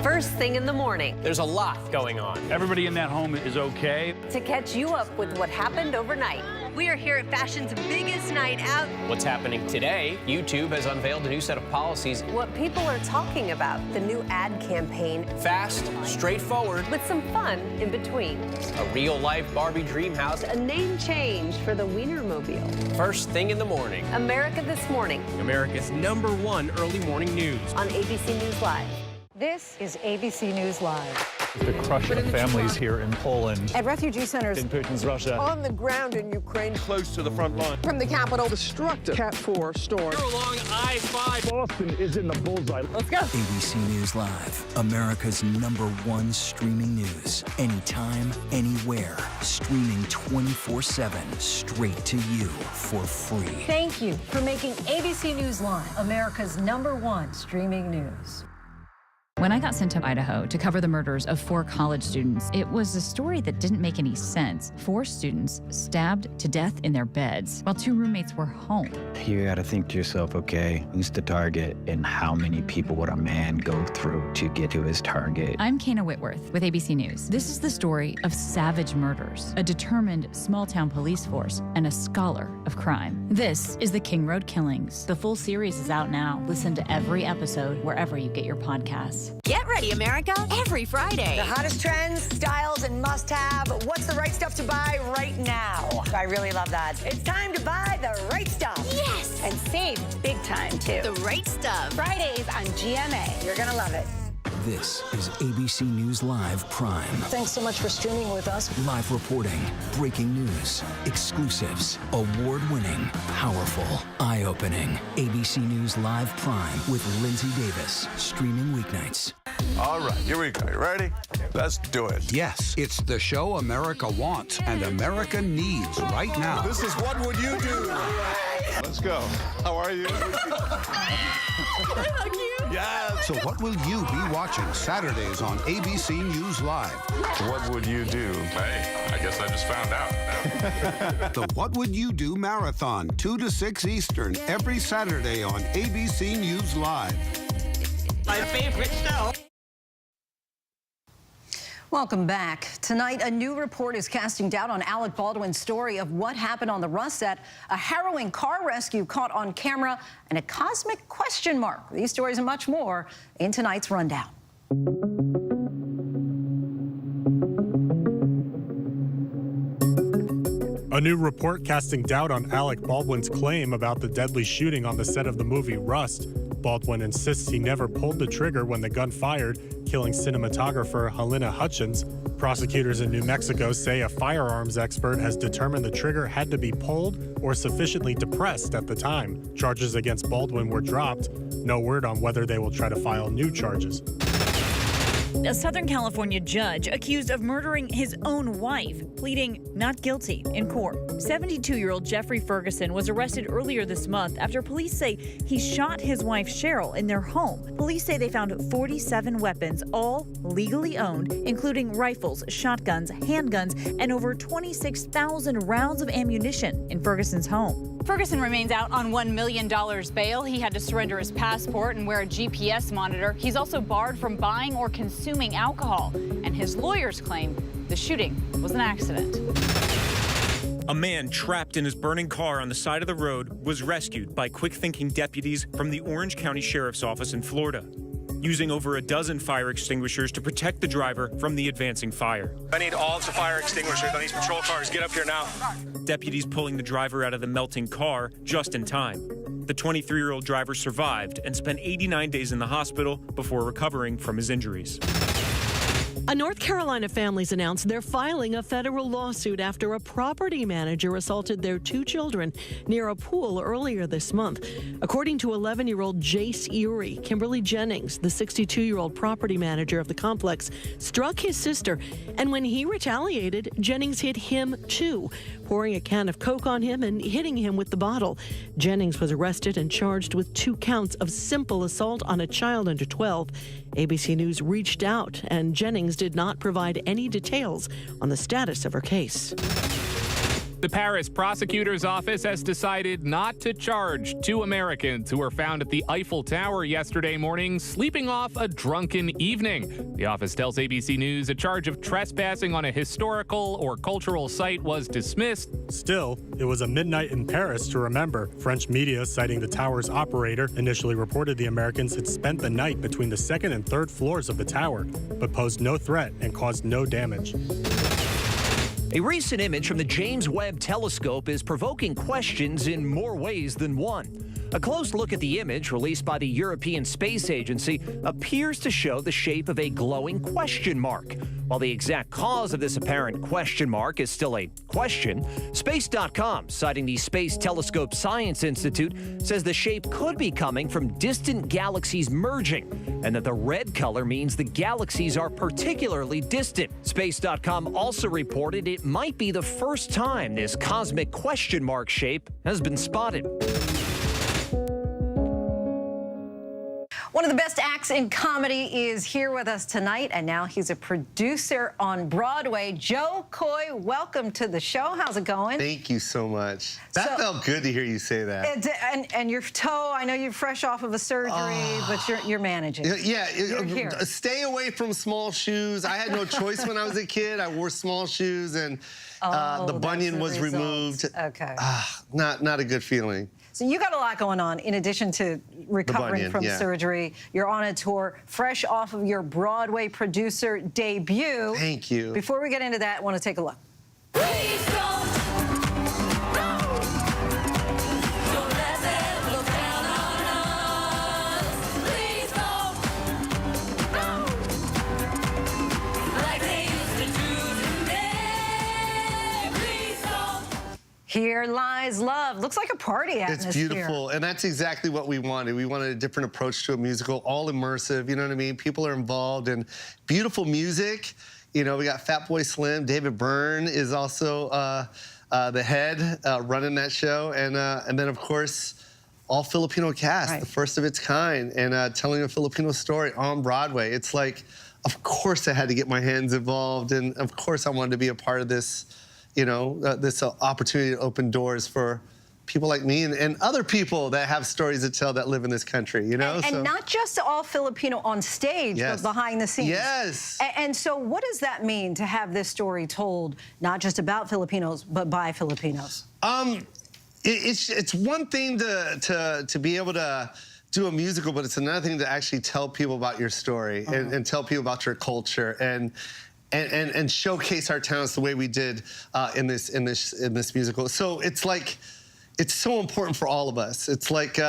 First thing in the morning. There's a lot going on. Everybody in that home is okay. To catch you up with what happened overnight. We are here at fashion's biggest night out. What's happening today? YouTube has unveiled a new set of policies. What people are talking about. The new ad campaign. Fast, straightforward. With some fun in between. A real-life Barbie dream house. A name change for the Wienermobile. First thing in the morning. America This Morning. America's #1 early morning news. On ABC News Live. This is ABC News Live. The crush of families here in Poland. At refugee centers. In Putin's Russia. On the ground in Ukraine. Close to the front line. From the capital. Destructive Cat 4 storm. You're along I-5. Boston is in the bullseye. Let's go. ABC News Live, America's #1 streaming news. Anytime, anywhere. Streaming 24/7, straight to you for free. Thank you for making ABC News Live America's #1 streaming news. When I got sent to Idaho to cover the murders of 4 college students, it was a story that didn't make any sense. 4 students stabbed to death in their beds while 2 roommates were home. You gotta think to yourself, okay, who's the target and how many people would a man go through to get to his target? I'm Kana Whitworth with ABC News. This is the story of savage murders, a determined small-town police force, and a scholar of crime. This is the King Road Killings. The full series is out now. Listen to every episode wherever you get your podcasts. Get ready, America, every Friday. The hottest trends, styles, and must-have. What's the right stuff to buy right now? I really love that. It's time to buy the right stuff. Yes. And save big time, too. The right stuff. Fridays on GMA. You're going to love it. This is ABC News Live Prime. Thanks so much for streaming with us. Live reporting, breaking news, exclusives, award-winning, powerful, eye-opening. ABC News Live Prime with Lindsay Davis, streaming weeknights. All right, here we go. You ready? Let's do it. Yes, it's the show America wants and America needs right now. This is What Would You Do? Let's go. How are you? Yes. So what will you be watching Saturdays on ABC News Live? What would you do? Hey, I guess I just found out. The What Would You Do Marathon, 2 to 6 Eastern, every Saturday on ABC News Live. My favorite show. Welcome back. Tonight, a new report is casting doubt on Alec Baldwin's story of what happened on the Rust set, a harrowing car rescue caught on camera, and a cosmic question mark. These stories and much more in tonight's Rundown. A new report casting doubt on Alec Baldwin's claim about the deadly shooting on the set of the movie Rust. Baldwin insists he never pulled the trigger when the gun fired, killing cinematographer Helena Hutchins. Prosecutors in New Mexico say a firearms expert has determined the trigger had to be pulled or sufficiently depressed at the time. Charges against Baldwin were dropped. No word on whether they will try to file new charges. A Southern California judge accused of murdering his own wife, pleading not guilty in court. 72-year-old Jeffrey Ferguson was arrested earlier this month after police say he shot his wife Cheryl in their home. Police say they found 47 weapons, all legally owned, including rifles, shotguns, handguns, and over 26,000 rounds of ammunition in Ferguson's home. Ferguson remains out on $1 million bail. He had to surrender his passport and wear a GPS monitor. He's also barred from buying or consuming alcohol. And his lawyers claim the shooting was an accident. A man trapped in his burning car on the side of the road was rescued by quick-thinking deputies from the Orange County Sheriff's Office in Florida. using over a dozen fire extinguishers to protect the driver from the advancing fire. I need all of the fire extinguishers on these patrol cars. Get up here now. Deputies pulling the driver out of the melting car just in time. The 23-year-old driver survived and spent 89 days in the hospital before recovering from his injuries. A North Carolina family's announced they're filing a federal lawsuit after a property manager assaulted their 2 children near a pool earlier this month. According to 11-year-old Jace Erie, Kimberly Jennings, the 62-year-old property manager of the complex, struck his sister, and when he retaliated, Jennings hit him too, pouring a can of Coke on him and hitting him with the bottle. Jennings was arrested and charged with 2 counts of simple assault on a child under 12. ABC News reached out, and Jennings did not provide any details on the status of her case. The Paris prosecutor's office has decided not to charge 2 Americans who were found at the Eiffel Tower yesterday morning sleeping off a drunken evening. The office tells ABC News a charge of trespassing on a historical or cultural site was dismissed. Still, it was a midnight in Paris to remember. French media, citing the tower's operator, initially reported the Americans had spent the night between the 2nd and 3rd floors of the tower, but posed no threat and caused no damage. A recent image from the James Webb Telescope is provoking questions in more ways than one. A close look at the image, released by the European Space Agency, appears to show the shape of a glowing question mark. While the exact cause of this apparent question mark is still a question, Space.com, citing the Space Telescope Science Institute, says the shape could be coming from distant galaxies merging, and that the red color means the galaxies are particularly distant. Space.com also reported it might be the first time this cosmic question mark shape has been spotted. One of the best acts in comedy is here with us tonight, and now he's a producer on Broadway. Jo Koy, welcome to the show. How's it going? Thank you so much. That felt good to hear you say that. And your toe, I know you're fresh off of a surgery, but you're managing. Yeah, you're here. Stay away from small shoes. I had no choice when I was a kid. I wore small shoes, and the bunion was removed. Okay. Not a good feeling. So you got a lot going on in addition to recovering from surgery. You're on a tour fresh off of your Broadway producer debut. Thank you. Before we get into that, I want to take a look. Here Lies Love. Looks like a party atmosphere. It's beautiful, and that's exactly what we wanted. We wanted a different approach to a musical, all immersive, you know what I mean? People are involved, and beautiful music. You know, we got Fatboy Slim. David Byrne is also the head running that show, and then, of course, all Filipino cast, the first of its kind, and telling a Filipino story on Broadway. It's like, of course I had to get my hands involved, and of course I wanted to be a part of this, you know, this opportunity to open doors for people like me and other people that have stories to tell that live in this country, you know? And not just all Filipino on stage, but behind the scenes. Yes. And so what does that mean to have this story told, not just about Filipinos, but by Filipinos? It's one thing to be able to do a musical, but it's another thing to actually tell people about your story and tell people about your culture and showcase our talents the way we did in this musical. So it's like, it's so important for all of us. It's like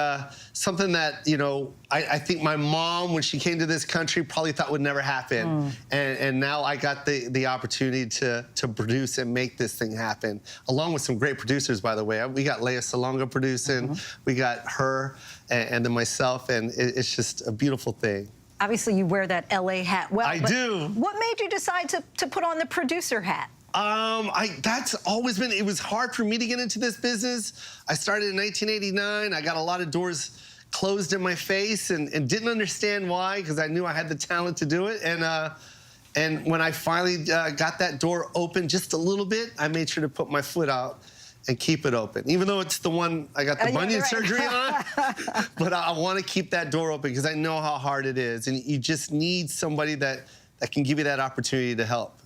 something that, you know, I think my mom, when she came to this country, probably thought would never happen. And now I got the opportunity to produce and make this thing happen, along with some great producers, by the way. We got Lea Salonga producing, we got her, and then myself, and it's just a beautiful thing. Obviously, you wear that LA hat well. I do. What made you decide to put on the producer hat? That's always been, it was hard for me to get into this business. I started in 1989. I got a lot of doors closed in my face and didn't understand why, because I knew I had the talent to do it. And when I finally got that door open just a little bit, I made sure to put my foot out and keep it open, even though it's the one I got the bunion surgery on. But I want to keep that door open because I know how hard it is, and you just need somebody that can give you that opportunity to help.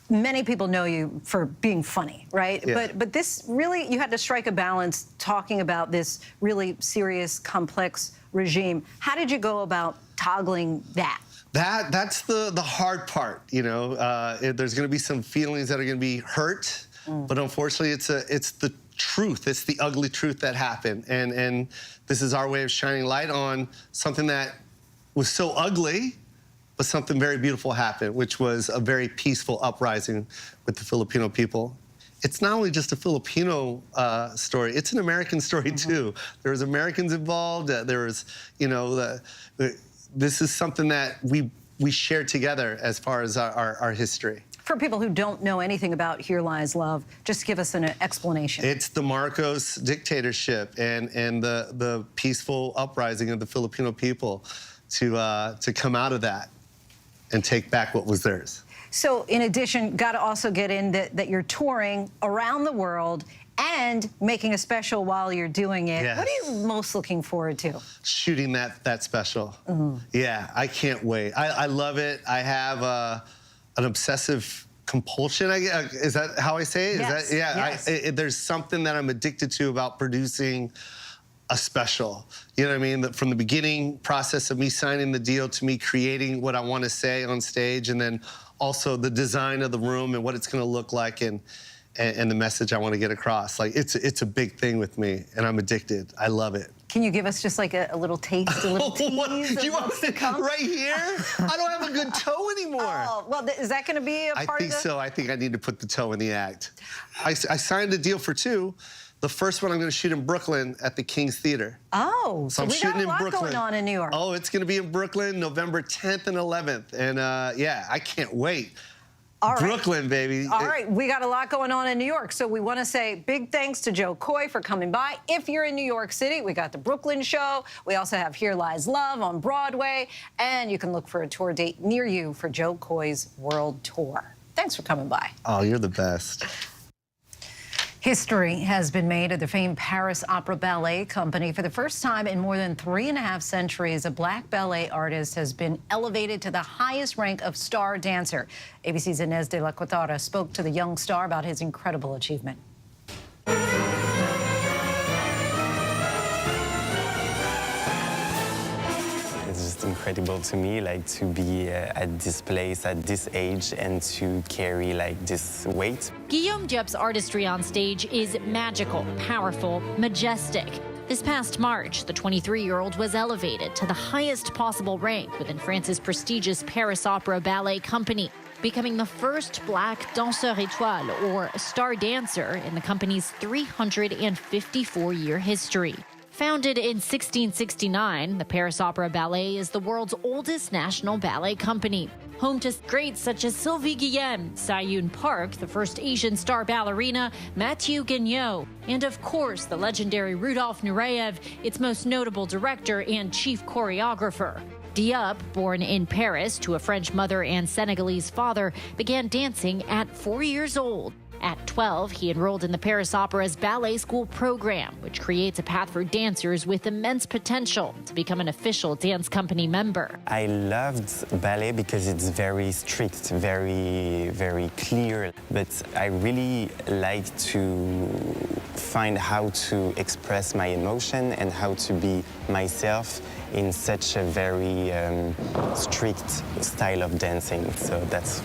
Many people know you for being funny, right? Yeah. But this really, you had to strike a balance talking about this really serious, complex regime. How did you go about toggling that? That's the hard part, you know. There's going to be some feelings that are going to be hurt, but unfortunately, it's the truth. It's the ugly truth that happened, and this is our way of shining light on something that was so ugly, but something very beautiful happened, which was a very peaceful uprising with the Filipino people. It's not only just a Filipino story, it's an American story too. There was Americans involved, there was, you know, this is something that we share together as far as our history. For people who don't know anything about Here Lies Love, just give us an explanation. It's the Marcos dictatorship and the peaceful uprising of the Filipino people to come out of that and take back what was theirs. So in addition, got to also get in that you're touring around the world and making a special while you're doing it. Yes. What are you most looking forward to? Shooting that special. Yeah, I can't wait. I love it. I have an obsessive compulsion. Is that how I say it? Yes. Is that, yeah. Yes. There's something that I'm addicted to about producing a special. You know what I mean? From the beginning process of me signing the deal to me creating what I want to say on stage, and then also the design of the room and what it's going to look like, and the message I want to get across. Like, it's a big thing with me, and I'm addicted. I love it. Can you give us just like a little taste, a little tease? You want to come right here? I don't have a good toe anymore. Oh, well, is that going to be a part of I think so. I think I need to put the toe in the act. I signed a deal for 2. The first one I'm going to shoot in Brooklyn at the King's Theater. Oh, so I'm we shooting got a lot in Brooklyn. going on in New York. Oh, it's going to be in Brooklyn, November 10th and 11th. And yeah, I can't wait. All right. Brooklyn, baby. All right, we got a lot going on in New York, so we want to say big thanks to Jo Koy for coming by. If you're in New York City, we got the Brooklyn show. We also have Here Lies Love on Broadway, and you can look for a tour date near you for Jo Koy's World Tour. Thanks for coming by. Oh, you're the best. History has been made of the famed Paris Opera Ballet Company. For the first time in more than 3.5 centuries, a black ballet artist has been elevated to the highest rank of star dancer. ABC's Inez de la Cuatara spoke to the young star about his incredible achievement. It's just incredible to me, like, to be at this place at this age and to carry like this weight. Guillaume Diop's artistry on stage is magical, powerful, majestic. This past March, the 23-year-old was elevated to the highest possible rank within France's prestigious Paris Opera Ballet Company, becoming the first black danseur étoile, or star dancer, in the company's 354-year history. Founded in 1669, the Paris Opera Ballet is the world's oldest national ballet company, home to greats such as Sylvie Guillem, Sayun Park, the first Asian star ballerina, Mathieu Guignot, and of course the legendary Rudolf Nureyev, its most notable director and chief choreographer. Diop, born in Paris to a French mother and Senegalese father, began dancing at 4 years old. At 12, he enrolled in the Paris Opera's ballet school program, which creates a path for dancers with immense potential to become an official dance company member. I loved ballet because it's very strict, very, very clear. But I really like to find how to express my emotion and how to be myself in such a very strict style of dancing. So that's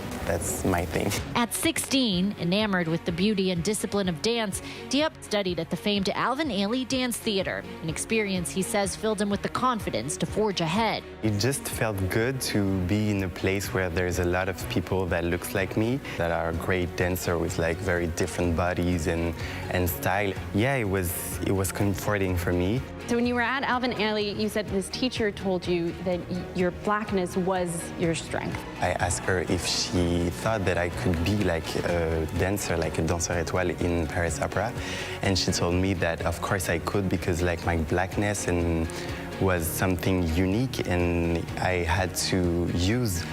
my thing. At 16, enamored with the beauty and discipline of dance, Diop studied at the famed Alvin Ailey Dance Theater, an experience he says filled him with the confidence to forge ahead. It just felt good to be in a place where there's a lot of people that looks like me, that are great dancer with like very different bodies and style. Yeah, it was comforting for me. So when you were at Alvin Ailey, you said this teacher told you that your blackness was your strength. I asked her if she thought that I could be like a dancer, like a danseur étoile in Paris Opera, and she told me that of course I could, because like my blackness was something unique, and I had to use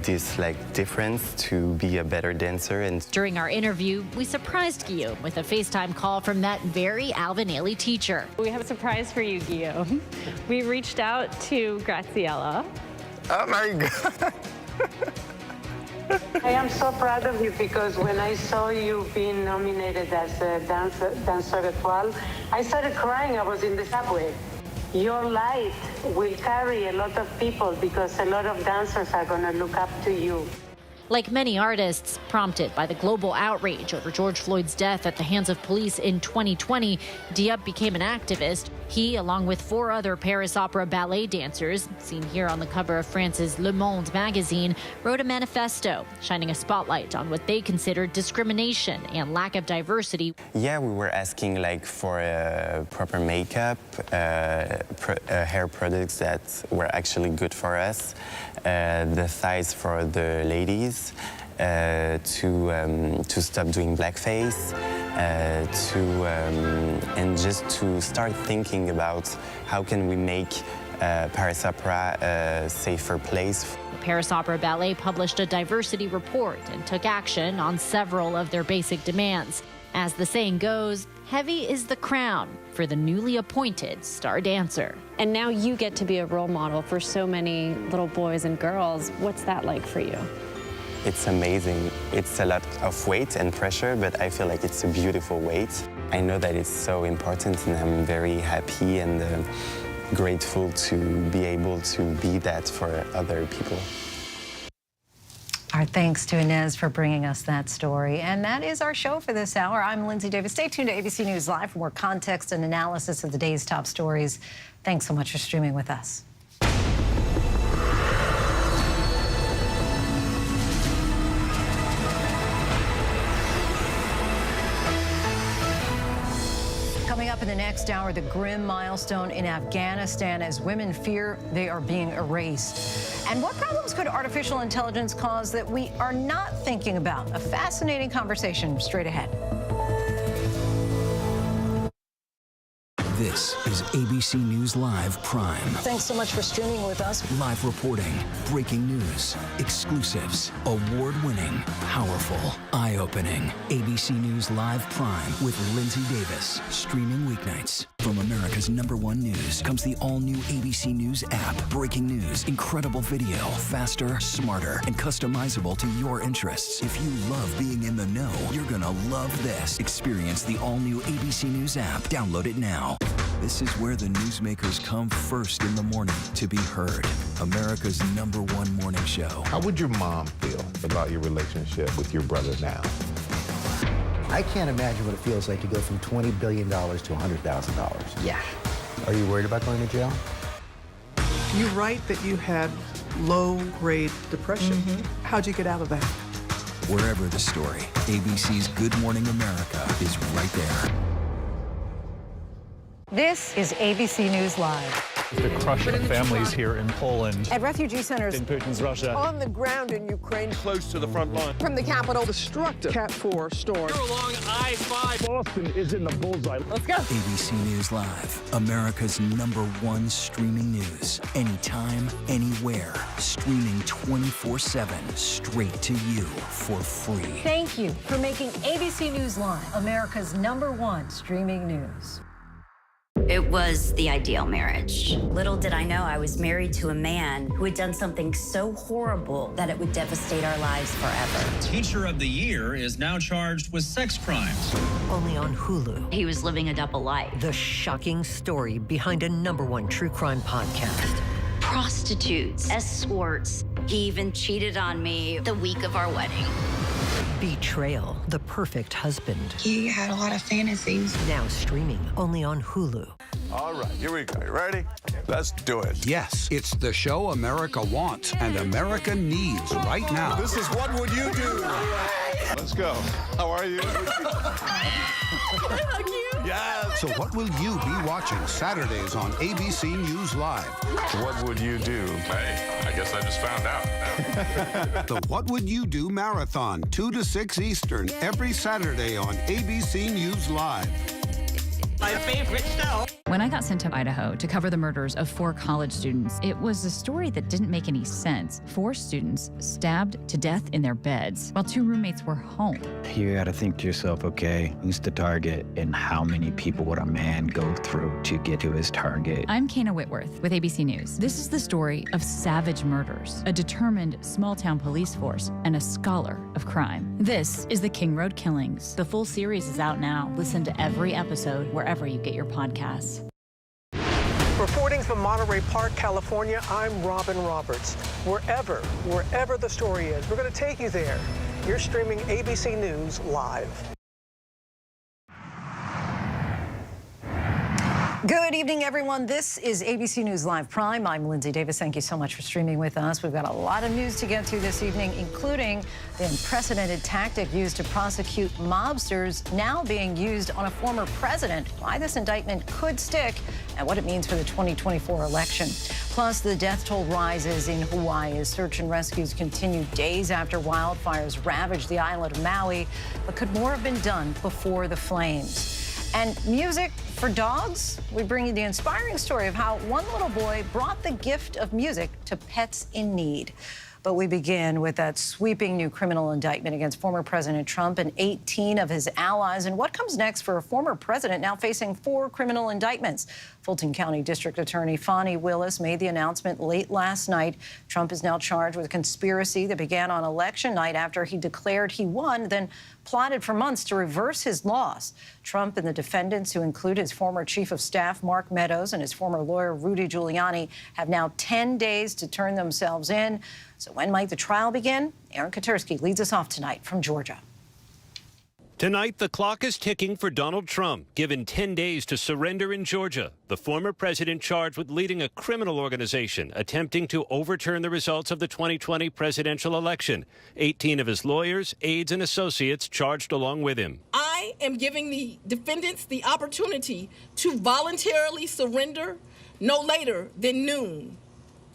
this like difference to be a better dancer. And during our interview, we surprised Guillaume with a FaceTime call from that very Alvin Ailey teacher. We have a surprise for you, Guillaume. We reached out to Graciela. Oh my God. I am so proud of you, because when I saw you being nominated as a dancer étoile, I started crying. I was in the subway. your light will carry a lot of people because a lot of dancers are going to look up to you. Like many artists, prompted by the global outrage over George Floyd's death at the hands of police in 2020, Diop became an activist. He, along with 4 other Paris Opera ballet dancers, seen here on the cover of France's Le Monde magazine, wrote a manifesto, shining a spotlight on what they considered discrimination and lack of diversity. Yeah, we were asking for proper makeup, hair products that were actually good for us, the thighs for the ladies, to stop doing blackface, and just to start thinking about how can we make Paris Opera a safer place. The Paris Opera Ballet published a diversity report and took action on several of their basic demands. As the saying goes, heavy is the crown for the newly appointed star dancer. And now you get to be a role model for so many little boys and girls. What's that like for you? It's amazing. It's a lot of weight and pressure, but I feel like it's a beautiful weight. I know that it's so important, and I'm very happy and grateful to be able to be that for other people. Our thanks to Inez for bringing us that story. And that is our show for this hour. I'm Lindsay Davis. Stay tuned to ABC News Live for more context and analysis of the day's top stories. Thanks so much for streaming with us. Coming up in the next hour, the grim milestone in Afghanistan as women fear they are being erased. And what problems could artificial intelligence cause that we are not thinking about? A fascinating conversation straight ahead. This is ABC News Live Prime. Thanks so much for streaming with us. Live reporting, breaking news, exclusives, award-winning, powerful, eye-opening. ABC News Live Prime with Lindsay Davis. Streaming weeknights. From America's #1 news comes the all-new ABC News app. Breaking news, incredible video, faster, smarter, and customizable to your interests. If you love being in the know, you're gonna love this. Experience the all-new ABC News app. Download it now. This is where the newsmakers come first in the morning to be heard. America's #1 morning show. How would your mom feel about your relationship with your brother now? I can't imagine what it feels like to go from $20 billion to $100,000. Yeah. Are you worried about going to jail? You write that you had low-grade depression. How'd you get out of that? Wherever the story, ABC's Good Morning America is right there. This is ABC News Live. The crush of families here in Poland. At refugee centers. In Putin's Russia. On the ground in Ukraine. Close to the front line. From the capital, destructive Cat 4 storm. You're along I-5. Boston is in the bullseye. Let's go. ABC News Live, America's #1 streaming news. Anytime, anywhere. Streaming 24/7, straight to you for free. Thank you for making ABC News Live America's #1 streaming news. It was the ideal marriage. Little did I know I was married to a man who had done something so horrible that it would devastate our lives forever. Teacher of the Year is now charged with sex crimes. Only on Hulu. He was living a double life. The shocking story behind a #1 true crime podcast. Prostitutes, escorts. He even cheated on me the week of our wedding. Betrayal, the perfect husband. He had a lot of fantasies. Now streaming only on Hulu. All right, here we go. You ready? Let's do it. Yes, it's the show America wants and America needs right now. This is What Would You Do? Let's go. How are you? Yes. So what will you be watching Saturdays on ABC News Live? What would you do? Hey, I guess I just found out. The What Would You Do Marathon, 2 to 6 Eastern, every Saturday on ABC News Live. My favorite show. When I got sent to Idaho to cover the murders of 4 college students, it was a story that didn't make any sense. 4 students stabbed to death in their beds while 2 roommates were home. You gotta think to yourself, okay, who's the target and how many people would a man go through to get to his target? I'm Kana Whitworth with ABC News. This is the story of savage murders, a determined small-town police force, and a scholar of crime. This is the King Road Killings. The full series is out now. Listen to every episode wherever you get your podcasts. Reporting from Monterey Park, California, I'm Robin Roberts. Wherever the story is, we're going to take you there. You're streaming ABC News Live. Good evening, everyone. This is ABC News Live Prime. I'm Lindsay Davis. Thank you so much for streaming with us. We've got a lot of news to get to this evening, including the unprecedented tactic used to prosecute mobsters now being used on a former president, why this indictment could stick, and what it means for the 2024 election. Plus, the death toll rises in Hawaii as search and rescues continue days after wildfires ravaged the island of Maui. But could more have been done before the flames? And music for dogs? We bring you the inspiring story of how one little boy brought the gift of music to pets in need. But we begin with that sweeping new criminal indictment against former President Trump and 18 of his allies. And what comes next for a former president now facing 4 criminal indictments? Fulton County District Attorney Fani Willis made the announcement late last night. Trump is now charged with a conspiracy that began on election night after he declared he won, then plotted for months to reverse his loss. Trump and the defendants, who include his former chief of staff, Mark Meadows, and his former lawyer, Rudy Giuliani, have now 10 days to turn themselves in. So when might the trial begin? Aaron Katersky leads us off tonight from Georgia. Tonight, the clock is ticking for Donald Trump, given 10 days to surrender in Georgia. The former president charged with leading a criminal organization attempting to overturn the results of the 2020 presidential election. 18 of his lawyers, aides, and associates charged along with him. I am giving the defendants the opportunity to voluntarily surrender no later than noon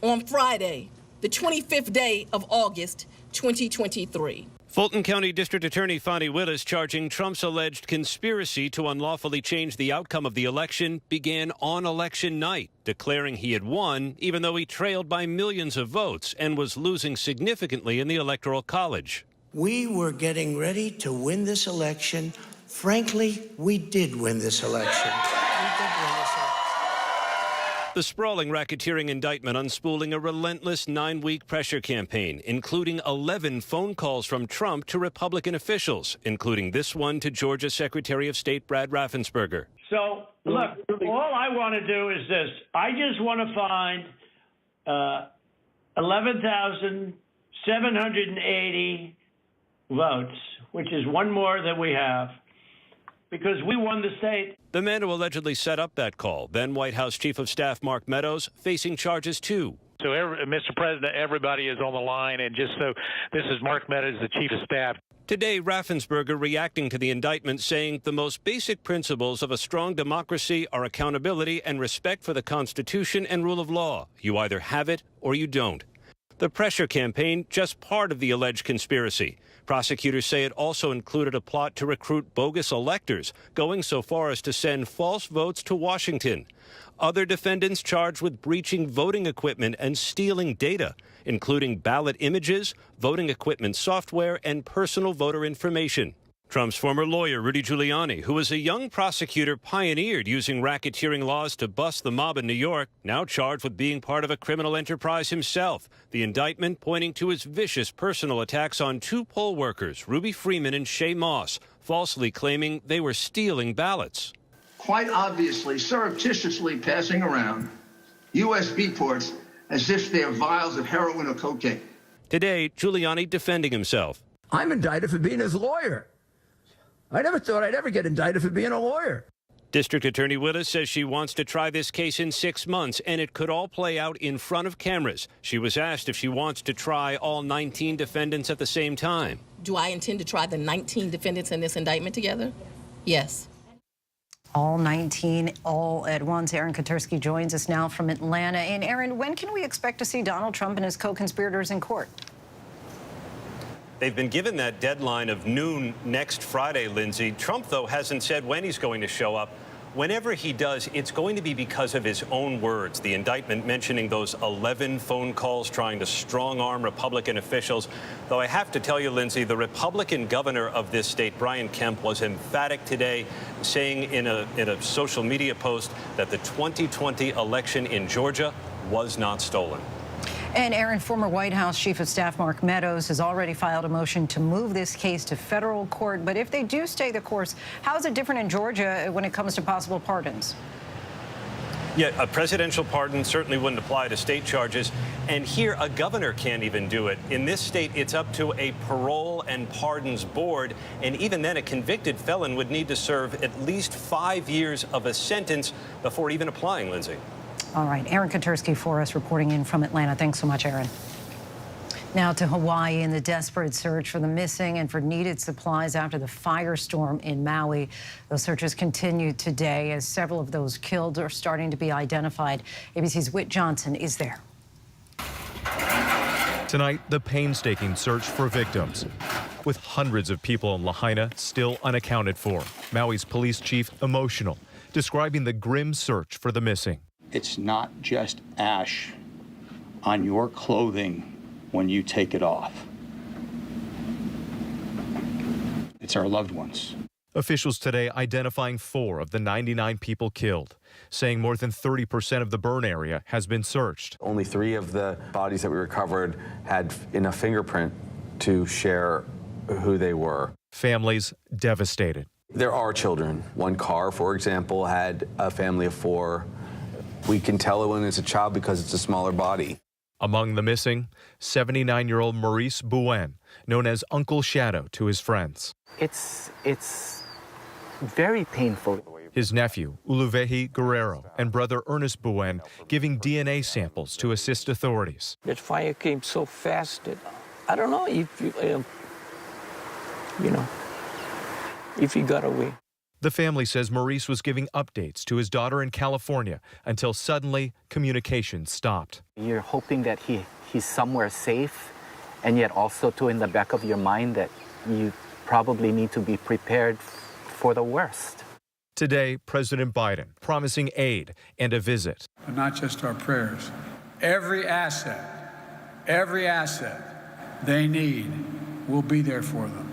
on Friday, the 25th day of August, 2023. Fulton County District Attorney Fani Willis charging Trump's alleged conspiracy to unlawfully change the outcome of the election began on election night, declaring he had won even though he trailed by millions of votes and was losing significantly in the Electoral College. We were getting ready to win this election. Frankly, we did win this election. The sprawling racketeering indictment unspooling a relentless 9-week pressure campaign, including 11 phone calls from Trump to Republican officials, including this one to Georgia Secretary of State Brad Raffensperger. So, look, all I want to do is this. I just want to find 11,780 votes, which is one more than we have, because we won the state. The man who allegedly set up that call, then White House Chief of Staff Mark Meadows, facing charges too. So, Mr. President, everybody is on the line, and just so this is Mark Meadows, the Chief of Staff. Today, Raffensperger reacting to the indictment, saying the most basic principles of a strong democracy are accountability and respect for the Constitution and rule of law. You either have it or you don't. The pressure campaign, just part of the alleged conspiracy. Prosecutors say it also included a plot to recruit bogus electors, going so far as to send false votes to Washington. Other defendants charged with breaching voting equipment and stealing data, including ballot images, voting equipment software, and personal voter information. Trump's former lawyer, Rudy Giuliani, who as a young prosecutor pioneered using racketeering laws to bust the mob in New York, now charged with being part of a criminal enterprise himself. The indictment pointing to his vicious personal attacks on 2 poll workers, Ruby Freeman and Shay Moss, falsely claiming they were stealing ballots. Quite obviously, surreptitiously passing around USB ports as if they're vials of heroin or cocaine. Today, Giuliani defending himself. I'm indicted for being his lawyer. I never thought I'd ever get indicted for being a lawyer. District Attorney Willis says she wants to try this case in 6 months, and it could all play out in front of cameras. She was asked if she wants to try all 19 defendants at the same time. Do I intend to try the 19 defendants in this indictment together? Yes. All 19, all at once. Aaron Katersky joins us now from Atlanta. And Aaron, when can we expect to see Donald Trump and his co-conspirators in court? They've been given that deadline of noon next Friday, Lindsay. Trump, though, hasn't said when he's going to show up. Whenever he does, it's going to be because of his own words. The indictment mentioning those 11 phone calls trying to strong-arm Republican officials. Though I have to tell you, Lindsay, the Republican governor of this state, Brian Kemp, was emphatic today, saying in a social media post that the 2020 election in Georgia was not stolen. And Aaron, former White House Chief of Staff Mark Meadows has already filed a motion to move this case to federal court. But if they do stay the course, how is it different in Georgia when it comes to possible pardons? Yeah, a presidential pardon certainly wouldn't apply to state charges. And here, a governor can't even do it. In this state, it's up to a parole and pardons board. And even then, a convicted felon would need to serve at least 5 years of a sentence before even applying, Lindsay. All right. Aaron Katersky for us, reporting in from Atlanta. Thanks so much, Aaron. Now to Hawaii in the desperate search for the missing and for needed supplies after the firestorm in Maui. Those searches continue today as several of those killed are starting to be identified. ABC's Whit Johnson is there. Tonight, the painstaking search for victims. With hundreds of people in Lahaina still unaccounted for, Maui's police chief emotional, describing the grim search for the missing. It's not just ash on your clothing when you take it off. It's our loved ones. Officials today identifying 4 of the 99 people killed, saying more than 30% of the burn area has been searched. Only 3 of the bodies that we recovered had enough fingerprint to share who they were. Families devastated. There are children. One car, for example, had a family of 4. We can tell when it's a child because it's a smaller body. Among the missing, 79-year-old Maurice Buen, known as Uncle Shadow to his friends. It's very painful. His nephew, Uluvehi Guerrero, and brother Ernest Buen giving DNA samples to assist authorities. That fire came so fast that I don't know if if he got away. The family says Maurice was giving updates to his daughter in California until suddenly communication stopped. You're hoping that he's somewhere safe, and yet also too in the back of your mind that you probably need to be prepared for the worst. Today, President Biden promising aid and a visit. But not just our prayers. Every asset they need will be there for them.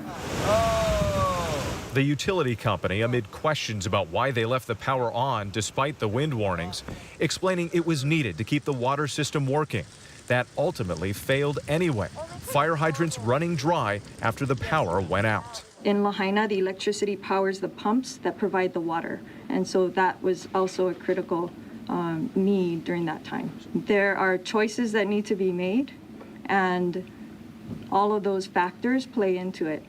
The utility company, amid questions about why they left the power on despite the wind warnings, explaining it was needed to keep the water system working. That ultimately failed anyway. Fire hydrants running dry after the power went out. In Lahaina, the electricity powers the pumps that provide the water. And so that was also a critical need during that time. There are choices that need to be made, and all of those factors play into it.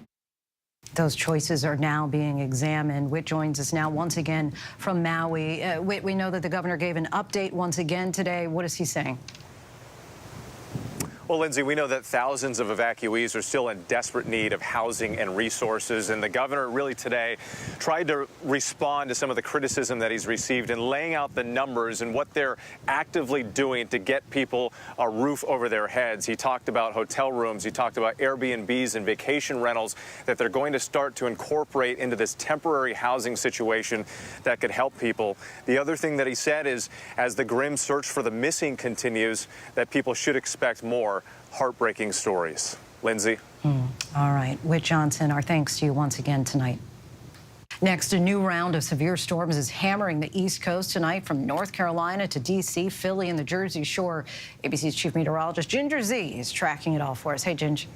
Those choices are now being examined. Whit joins us now once again from Maui. Whit, we know that the governor gave an update once again today. What is he saying? Well, Lindsay, we know that thousands of evacuees are still in desperate need of housing and resources, and the governor really today tried to respond to some of the criticism that he's received in laying out the numbers and what they're actively doing to get people a roof over their heads. He talked about hotel rooms. He talked about Airbnbs and vacation rentals that they're going to start to incorporate into this temporary housing situation that could help people. The other thing that he said is, as the grim search for the missing continues, that people should expect more heartbreaking stories. Lindsay? All right. Whit Johnson, our thanks to you once again tonight. Next, a new round of severe storms is hammering the East Coast tonight from North Carolina to D.C., Philly, and the Jersey Shore. ABC's chief meteorologist, Ginger Z, is tracking it all for us. Hey, Ginger.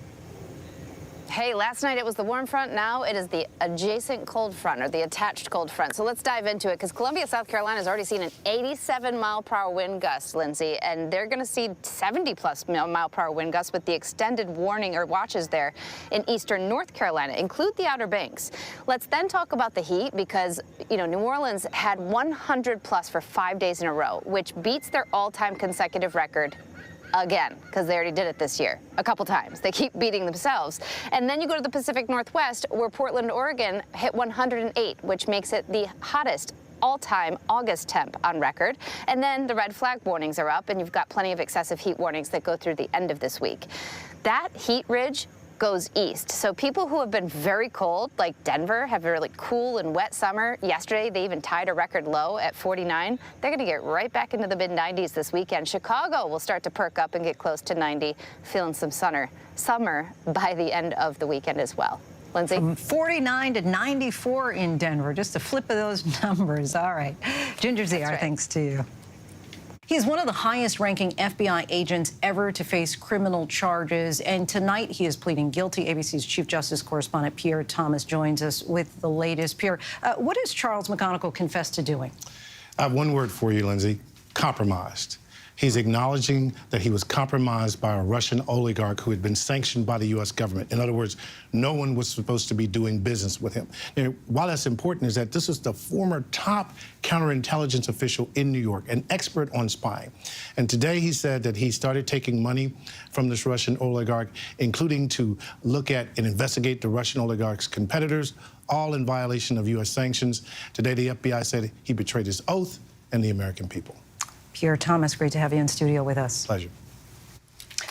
Hey, last night it was the warm front. Now it is the adjacent cold front, or the attached cold front. So let's dive into it, because Columbia, South Carolina has already seen an 87-mile-per-hour wind gust, Lindsay, and they're going to see 70-plus mile-per-hour wind gusts with the extended warning or watches there in eastern North Carolina, include the Outer Banks. Let's then talk about the heat, because, New Orleans had 100-plus for 5 days in a row, which beats their all-time consecutive record again, because they already did it this year a couple times. They keep beating themselves. And then you go to the Pacific Northwest, where Portland, Oregon hit 108, which makes it the hottest all-time August temp on record. And then the red flag warnings are up, and you've got plenty of excessive heat warnings that go through the end of this week. That heat ridge goes east. So people who have been very cold, like Denver, have a really cool and wet summer. Yesterday, they even tied a record low at 49. They're going to get right back into the mid-90s this weekend. Chicago will start to perk up and get close to 90, feeling some summer by the end of the weekend as well. Lindsay? From 49 to 94 in Denver. Just a flip of those numbers. All right. Ginger Z, our thanks to you. He's one of the highest-ranking FBI agents ever to face criminal charges, and tonight he is pleading guilty. ABC's Chief Justice correspondent Pierre Thomas joins us with the latest. Pierre, what has Charles McConnell confessed to doing? I have one word for you, Lindsay. compromised. He's acknowledging that he was compromised by a Russian oligarch who had been sanctioned by the U.S. government. In other words, no one was supposed to be doing business with him. And why that's important is that this is the former top counterintelligence official in New York, an expert on spying. And today he said that he started taking money from this Russian oligarch, including to look at and investigate the Russian oligarch's competitors, all in violation of U.S. sanctions. Today, the FBI said he betrayed his oath and the American people. Pierre Thomas, great to have you in studio with us. Pleasure.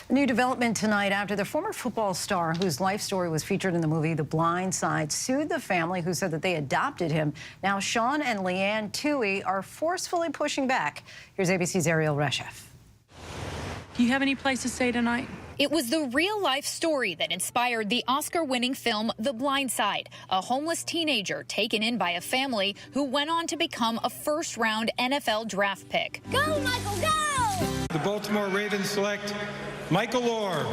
A new development tonight after the former football star whose life story was featured in the movie The Blind Side sued the family who said that they adopted him. Now Sean and Leanne Toohey are forcefully pushing back. Here's ABC's Ariel Reshef. Do you have any place to stay tonight? It was the real-life story that inspired the Oscar-winning film The Blind Side, a homeless teenager taken in by a family who went on to become a first-round NFL draft pick. Go, Michael, go! The Baltimore Ravens select Michael Orr,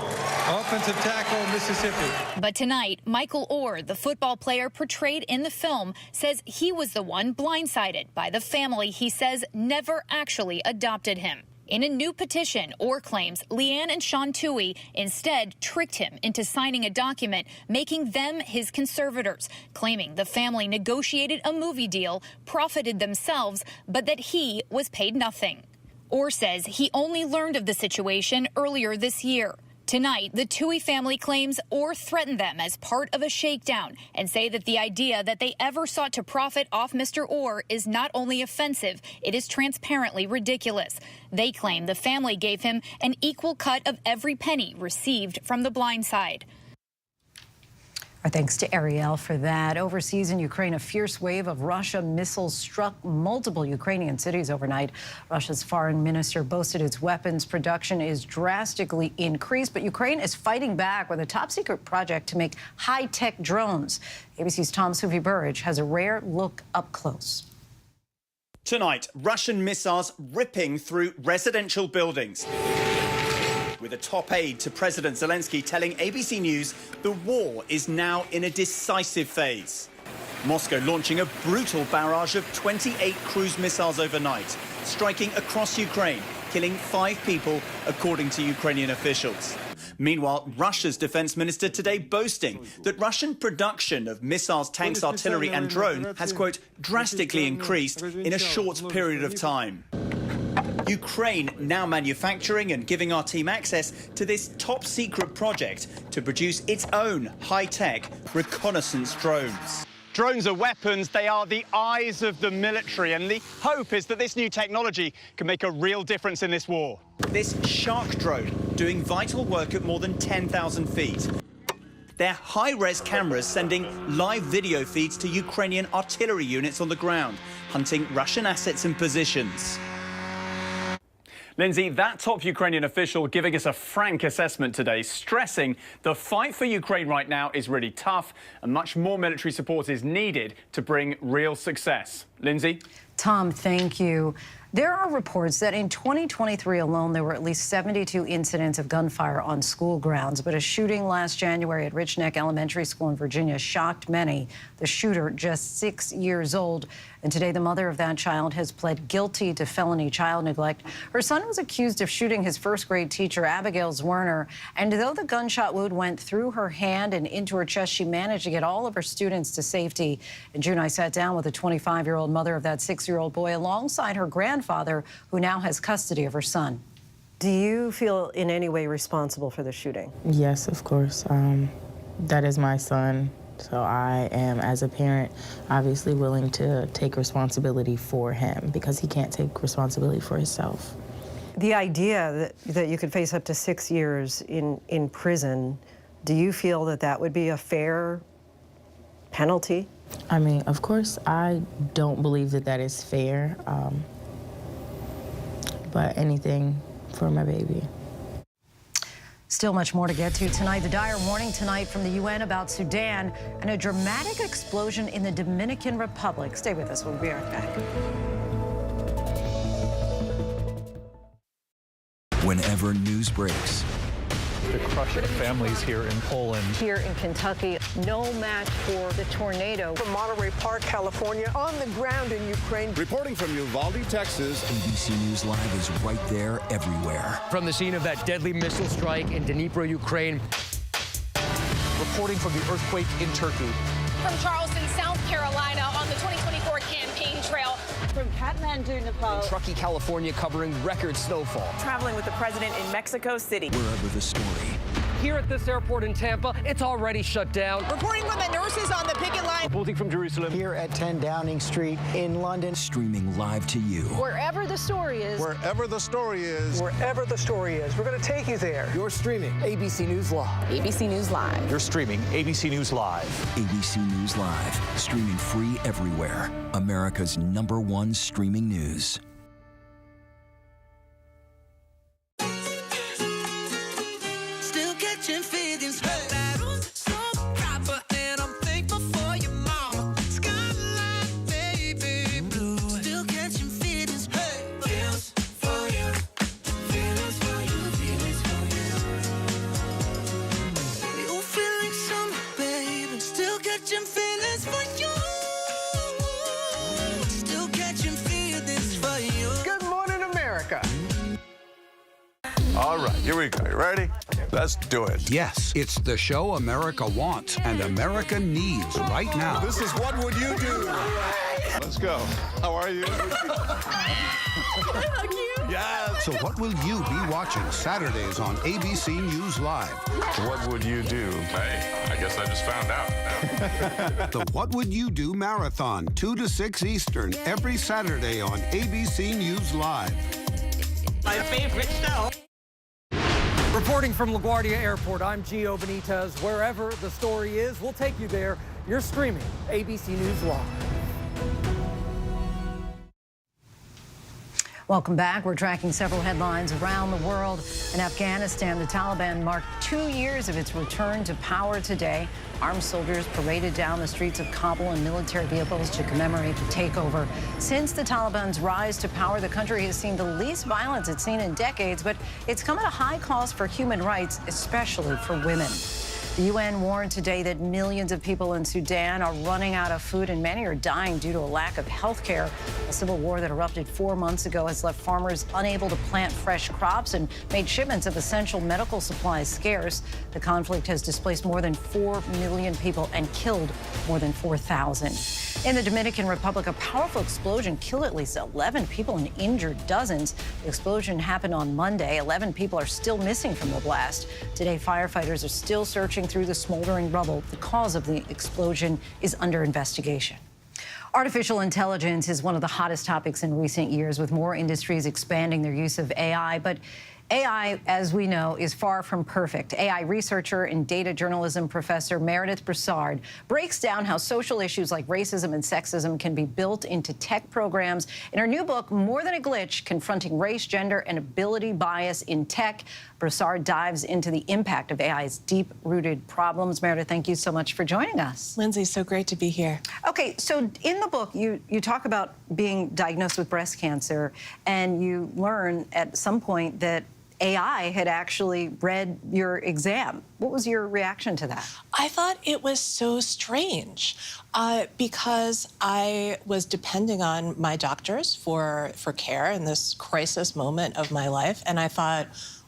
offensive tackle, Mississippi. But tonight, Michael Orr, the football player portrayed in the film, says he was the one blindsided by the family he says never actually adopted him. In a new petition, Orr claims Leanne and Sean Toohey instead tricked him into signing a document making them his conservators, claiming the family negotiated a movie deal, profited themselves, but that he was paid nothing. Orr says he only learned of the situation earlier this year. Tonight, the Toohey family claims Orr threatened them as part of a shakedown and say that the idea that they ever sought to profit off Mr. Orr is not only offensive, it is transparently ridiculous. They claim the family gave him an equal cut of every penny received from The Blind Side. Our thanks to Ariel for that. Overseas in Ukraine, a fierce wave of Russian missiles struck multiple Ukrainian cities overnight. Russia's foreign minister boasted its weapons production is drastically increased, but Ukraine is fighting back with a top-secret project to make high-tech drones. ABC's Tom Sufi Burridge has a rare look up close. Tonight, Russian missiles ripping through residential buildings, with a top aide to President Zelensky telling ABC News the war is now in a decisive phase. Moscow launching a brutal barrage of 28 cruise missiles overnight, striking across Ukraine, killing 5 people, according to Ukrainian officials. Meanwhile, Russia's defense minister today boasting that Russian production of missiles, tanks, artillery and drones has, quote, drastically increased in a short period of time. Ukraine now manufacturing and giving our team access to this top-secret project to produce its own high-tech reconnaissance drones. Drones are weapons. They are the eyes of the military, and the hope is that this new technology can make a real difference in this war. This Shark drone doing vital work at more than 10,000 feet. Their high-res cameras sending live video feeds to Ukrainian artillery units on the ground, hunting Russian assets and positions. Lindsay, that top Ukrainian official giving us a frank assessment today, stressing the fight for Ukraine right now is really tough and much more military support is needed to bring real success. Lindsay? Tom, thank you. There are reports that in 2023 alone, there were at least 72 incidents of gunfire on school grounds. But a shooting last January at Rich Neck Elementary School in Virginia shocked many. The shooter, just 6 years old. And today, the mother of that child has pled guilty to felony child neglect. Her son was accused of shooting his first-grade teacher, Abigail Zwerner. And though the gunshot wound went through her hand and into her chest, she managed to get all of her students to safety. In June, I sat down with the 25-year-old mother of that 6-year-old boy alongside her grandfather, who now has custody of her son. Do you feel in any way responsible for the shooting? Yes, of course. That is my son. So I am, as a parent, obviously willing to take responsibility for him because he can't take responsibility for himself. The idea that you could face up to 6 years in prison, do you feel that that would be a fair penalty? I mean, of course, I don't believe that that is fair, but anything for my baby. Still much more to get to tonight. The dire warning tonight from the UN about Sudan and a dramatic explosion in the Dominican Republic. Stay with us. We'll be right back. Whenever news breaks, to crush families here in Poland. Here in Kentucky, no match for the tornado. From Monterey Park, California, on the ground in Ukraine. Reporting from Uvalde, Texas. ABC News Live is right there everywhere. From the scene of that deadly missile strike in Dnipro, Ukraine. Reporting from the earthquake in Turkey. From Charleston, South Carolina, on the 2024 campaign trail. From Kathmandu, Nepal. In Truckee, California, covering record snowfall. Traveling with the president in Mexico City. Wherever the story. Here at this airport in Tampa, it's already shut down. Reporting from the nurses on the picket line. Reporting from Jerusalem. Here at 10 Downing Street in London. Streaming live to you. Wherever the story is. Wherever the story is. Wherever the story is. We're going to take you there. You're streaming ABC News Live. ABC News Live. You're streaming ABC News Live. ABC News Live. Streaming free everywhere. America's #1 streaming news. All right, here we go. You ready? Let's do it. Yes, it's the show America wants and America needs right now. This is What Would You Do? Let's go. How are you? Yeah. So what will you be watching Saturdays on ABC News Live? What would you do? Hey, I guess I just found out. The What Would You Do Marathon, 2 to 6 Eastern, every Saturday on ABC News Live. My favorite show. Reporting from LaGuardia Airport, I'm Gio Benitez. Wherever the story is, we'll take you there. You're streaming ABC News Live. Welcome back. We're tracking several headlines around the world. In Afghanistan, the Taliban marked 2 years of its return to power today. Armed soldiers paraded down the streets of Kabul in military vehicles to commemorate the takeover. Since the Taliban's rise to power, the country has seen the least violence it's seen in decades, but it's come at a high cost for human rights, especially for women. The UN warned today that millions of people in Sudan are running out of food and many are dying due to a lack of health care. A civil war that erupted 4 months ago has left farmers unable to plant fresh crops and made shipments of essential medical supplies scarce. The conflict has displaced more than 4 million people and killed more than 4,000. In the Dominican Republic, a powerful explosion killed at least 11 people and injured dozens. The explosion happened on Monday. 11 people are still missing from the blast. Today, firefighters are still searching through the smoldering rubble. The cause of the explosion is under investigation. Artificial intelligence is one of the hottest topics in recent years, with more industries expanding their use of AI. But AI, as we know, is far from perfect. AI researcher and data journalism professor Meredith Broussard breaks down how social issues like racism and sexism can be built into tech programs. In her new book, More Than a Glitch, Confronting Race, Gender, and Ability Bias in Tech, Broussard dives into the impact of AI's deep-rooted problems. Meredith, thank you so much for joining us. Lindsay, so great to be here. Okay, so in the book, you talk about being diagnosed with breast cancer, and you learn at some point that AI had actually read your exam. What was your reaction to that? I thought it was so strange because I was depending on my doctors for care in this crisis moment of my life. And I thought,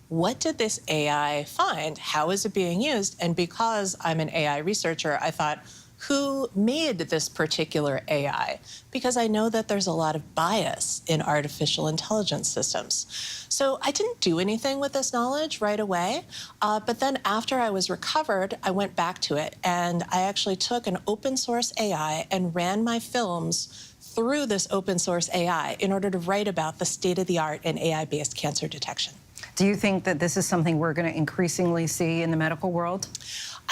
what did this AI find? How is it being used? And because I'm an AI researcher, I thought, who made this particular AI? Because I know that there's a lot of bias in artificial intelligence systems. So I didn't do anything with this knowledge right away, but then after I was recovered, I went back to it, and I actually took an open source AI and ran my films through this open source AI in order to write about the state of the art in AI-based cancer detection. Do you think that this is something we're going to increasingly see in the medical world?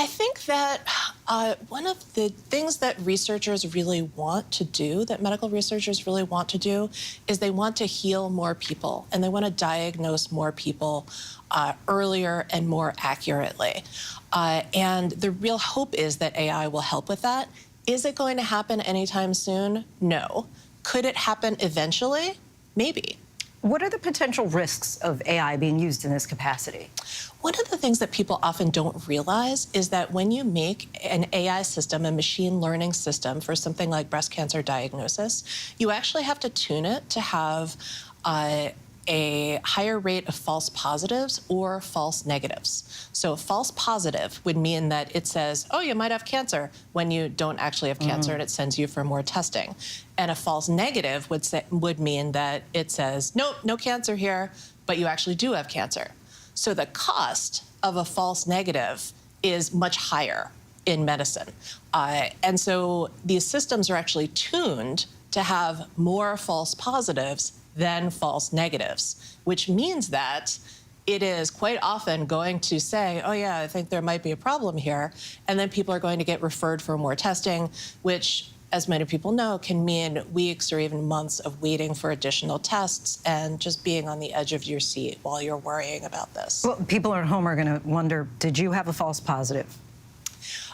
I think that one of the things that researchers really want to do, that medical researchers really want to do, is they want to heal more people, and they want to diagnose more people earlier and more accurately. And the real hope is that AI will help with that. Is it going to happen anytime soon? No. Could it happen eventually? Maybe. What are the potential risks of AI being used in this capacity? One of the things that people often don't realize is that when you make an AI system, a machine learning system for something like breast cancer diagnosis, you actually have to tune it to have a higher rate of false positives or false negatives. So a false positive would mean that it says, oh, you might have cancer, when you don't actually have cancer, and it sends you for more testing. And a false negative would mean that it says, nope, no cancer here, but you actually do have cancer. So the cost of a false negative is much higher in medicine. And so these systems are actually tuned to have more false positives than false negatives, which means that it is quite often going to say, oh yeah, I think there might be a problem here. And then people are going to get referred for more testing, which, as many people know, can mean weeks or even months of waiting for additional tests and just being on the edge of your seat while you're worrying about this. Well, people at home are going to wonder, did you have a false positive?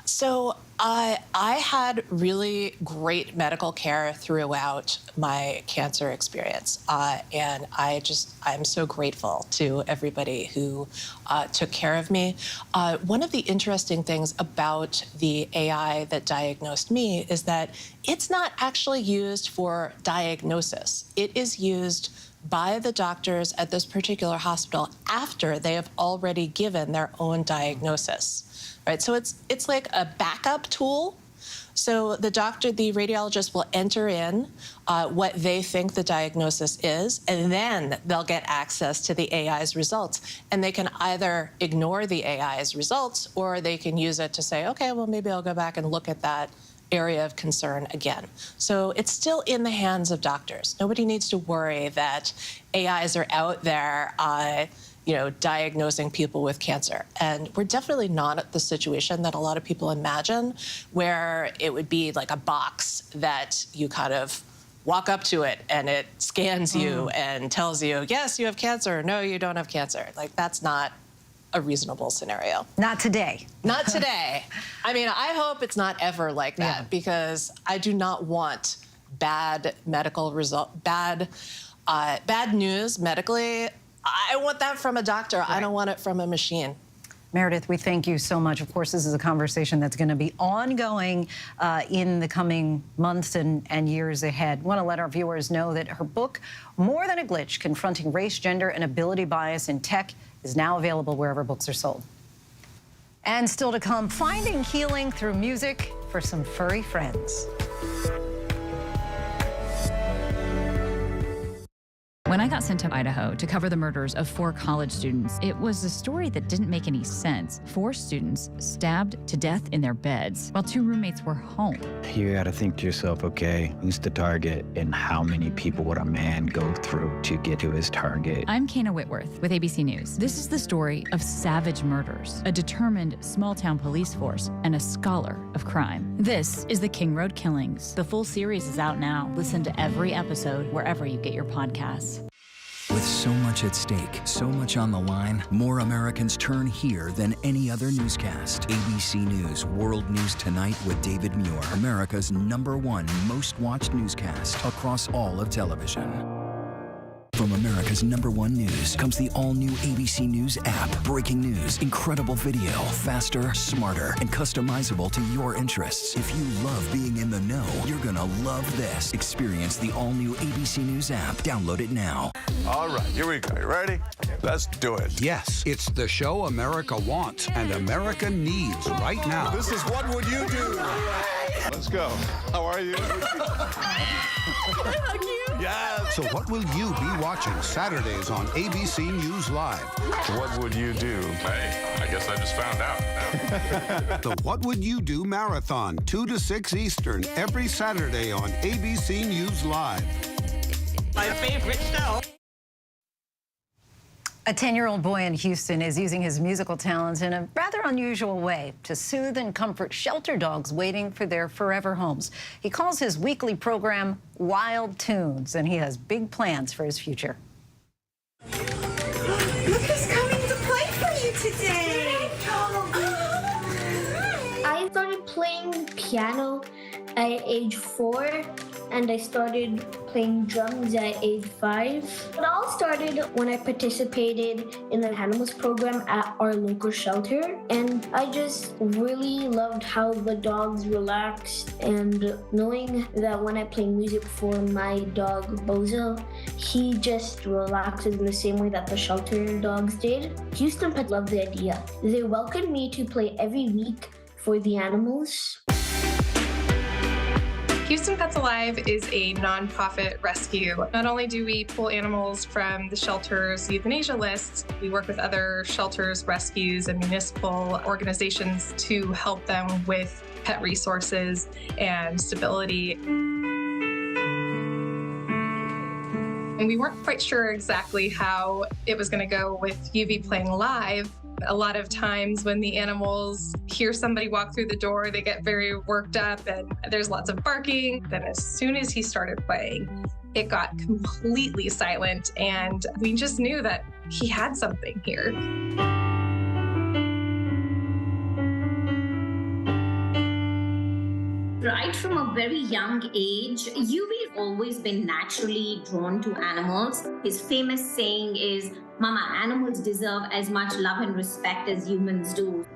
So I had really great medical care throughout my cancer experience. And I'm so grateful to everybody who took care of me. One of the interesting things about the AI that diagnosed me is that it's not actually used for diagnosis. It is used by the doctors at this particular hospital after they have already given their own diagnosis. Right, so it's like a backup tool. So the radiologist will enter in what they think the diagnosis is, and then they'll get access to the AI's results. And they can either ignore the AI's results, or they can use it to say, okay, well, maybe I'll go back and look at that area of concern again. So it's still in the hands of doctors. Nobody needs to worry that AIs are out there diagnosing people with cancer. And we're definitely not at the situation that a lot of people imagine, where it would be like a box that you kind of walk up to it and it scans you and tells you, yes, you have cancer, no, you don't have cancer. Like, that's not a reasonable scenario. Not today. Not today. I mean, I hope it's not ever like that, because I do not want bad medical bad news medically. I want that from a doctor. Right. I don't want it from a machine. Meredith, we thank you so much. Of course, this is a conversation that's going to be ongoing in the coming months and years ahead. Want to let our viewers know that her book, More Than a Glitch, Confronting Race, Gender, and Ability Bias in Tech, is now available wherever books are sold. And still to come, finding healing through music for some furry friends. When I got sent to Idaho to cover the murders of 4 college students, it was a story that didn't make any sense. 4 students stabbed to death in their beds while 2 roommates were home. You gotta think to yourself, okay, who's the target and how many people would a man go through to get to his target? I'm Kana Whitworth with ABC News. This is the story of savage murders, a determined small-town police force, and a scholar of crime. This is the King Road Killings. The full series is out now. Listen to every episode wherever you get your podcasts. With so much at stake, so much on the line, more Americans turn here than any other newscast. ABC News World News Tonight with David Muir, America's #1 most watched newscast across all of television. From America's #1 news comes the all-new ABC News app. Breaking news, incredible video, faster, smarter, and customizable to your interests. If you love being in the know, you're gonna love this. Experience the all-new ABC News app. Download it now. All right, here we go. You ready? Let's do it. Yes, it's the show America wants and America needs right now. This is What Would You Do? Let's go. How are you? Can I hug you? Yes. So what will you be watching Saturdays on ABC News Live? What would you do? Hey, I guess I just found out. The What Would You Do Marathon, 2 to 6 Eastern, every Saturday on ABC News Live. My favorite show. A 10-year-old boy in Houston is using his musical talents in a rather unusual way to soothe and comfort shelter dogs waiting for their forever homes. He calls his weekly program Wild Tunes, and he has big plans for his future. Look who's coming to play for you today. I started playing piano at age 4, and I started playing drums at age 5. It all started when I participated in the animals program at our local shelter, and I just really loved how the dogs relaxed, and knowing that when I play music for my dog Bozo, he just relaxes in the same way that the shelter dogs did. Houston Pets loved the idea. They welcomed me to play every week for the animals. Houston Pets Alive is a nonprofit rescue. Not only do we pull animals from the shelter's euthanasia lists, we work with other shelters, rescues, and municipal organizations to help them with pet resources and stability. And we weren't quite sure exactly how it was going to go with UV playing live. A lot of times when the animals hear somebody walk through the door, they get very worked up and there's lots of barking. Then as soon as he started playing, it got completely silent, and we just knew that he had something here. Right from a very young age, Yuvi's always been naturally drawn to animals. His famous saying is, "Mama, animals deserve as much love and respect as humans do."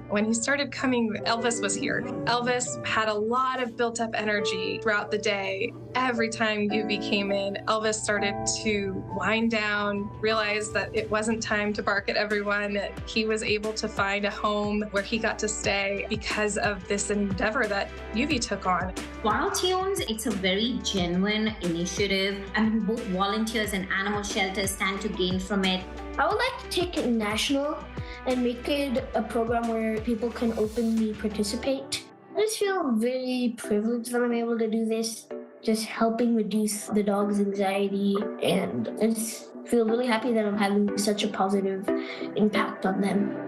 When he started coming, Elvis was here. Elvis had a lot of built-up energy throughout the day. Every time UV came in, Elvis started to wind down, realize that it wasn't time to bark at everyone, that he was able to find a home where he got to stay because of this endeavor that UV took on. Wild Tunes, it's a very genuine initiative. I mean, both volunteers and animal shelters stand to gain from it. I would like to take it national and make it a program where people can openly participate. I just feel very privileged that I'm able to do this, just helping reduce the dog's anxiety, and I just feel really happy that I'm having such a positive impact on them.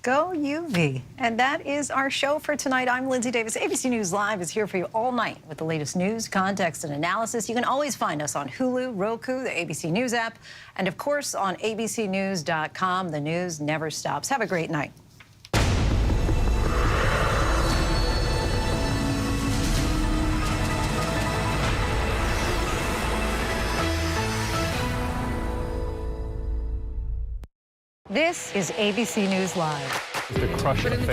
Go UV. And that is our show for tonight. I'm Lindsay Davis. ABC News Live is here for you all night with the latest news, context, and analysis. You can always find us on Hulu, Roku, the ABC News app, and of course on abcnews.com. The news never stops. Have a great night. This is ABC News Live. The crush of family.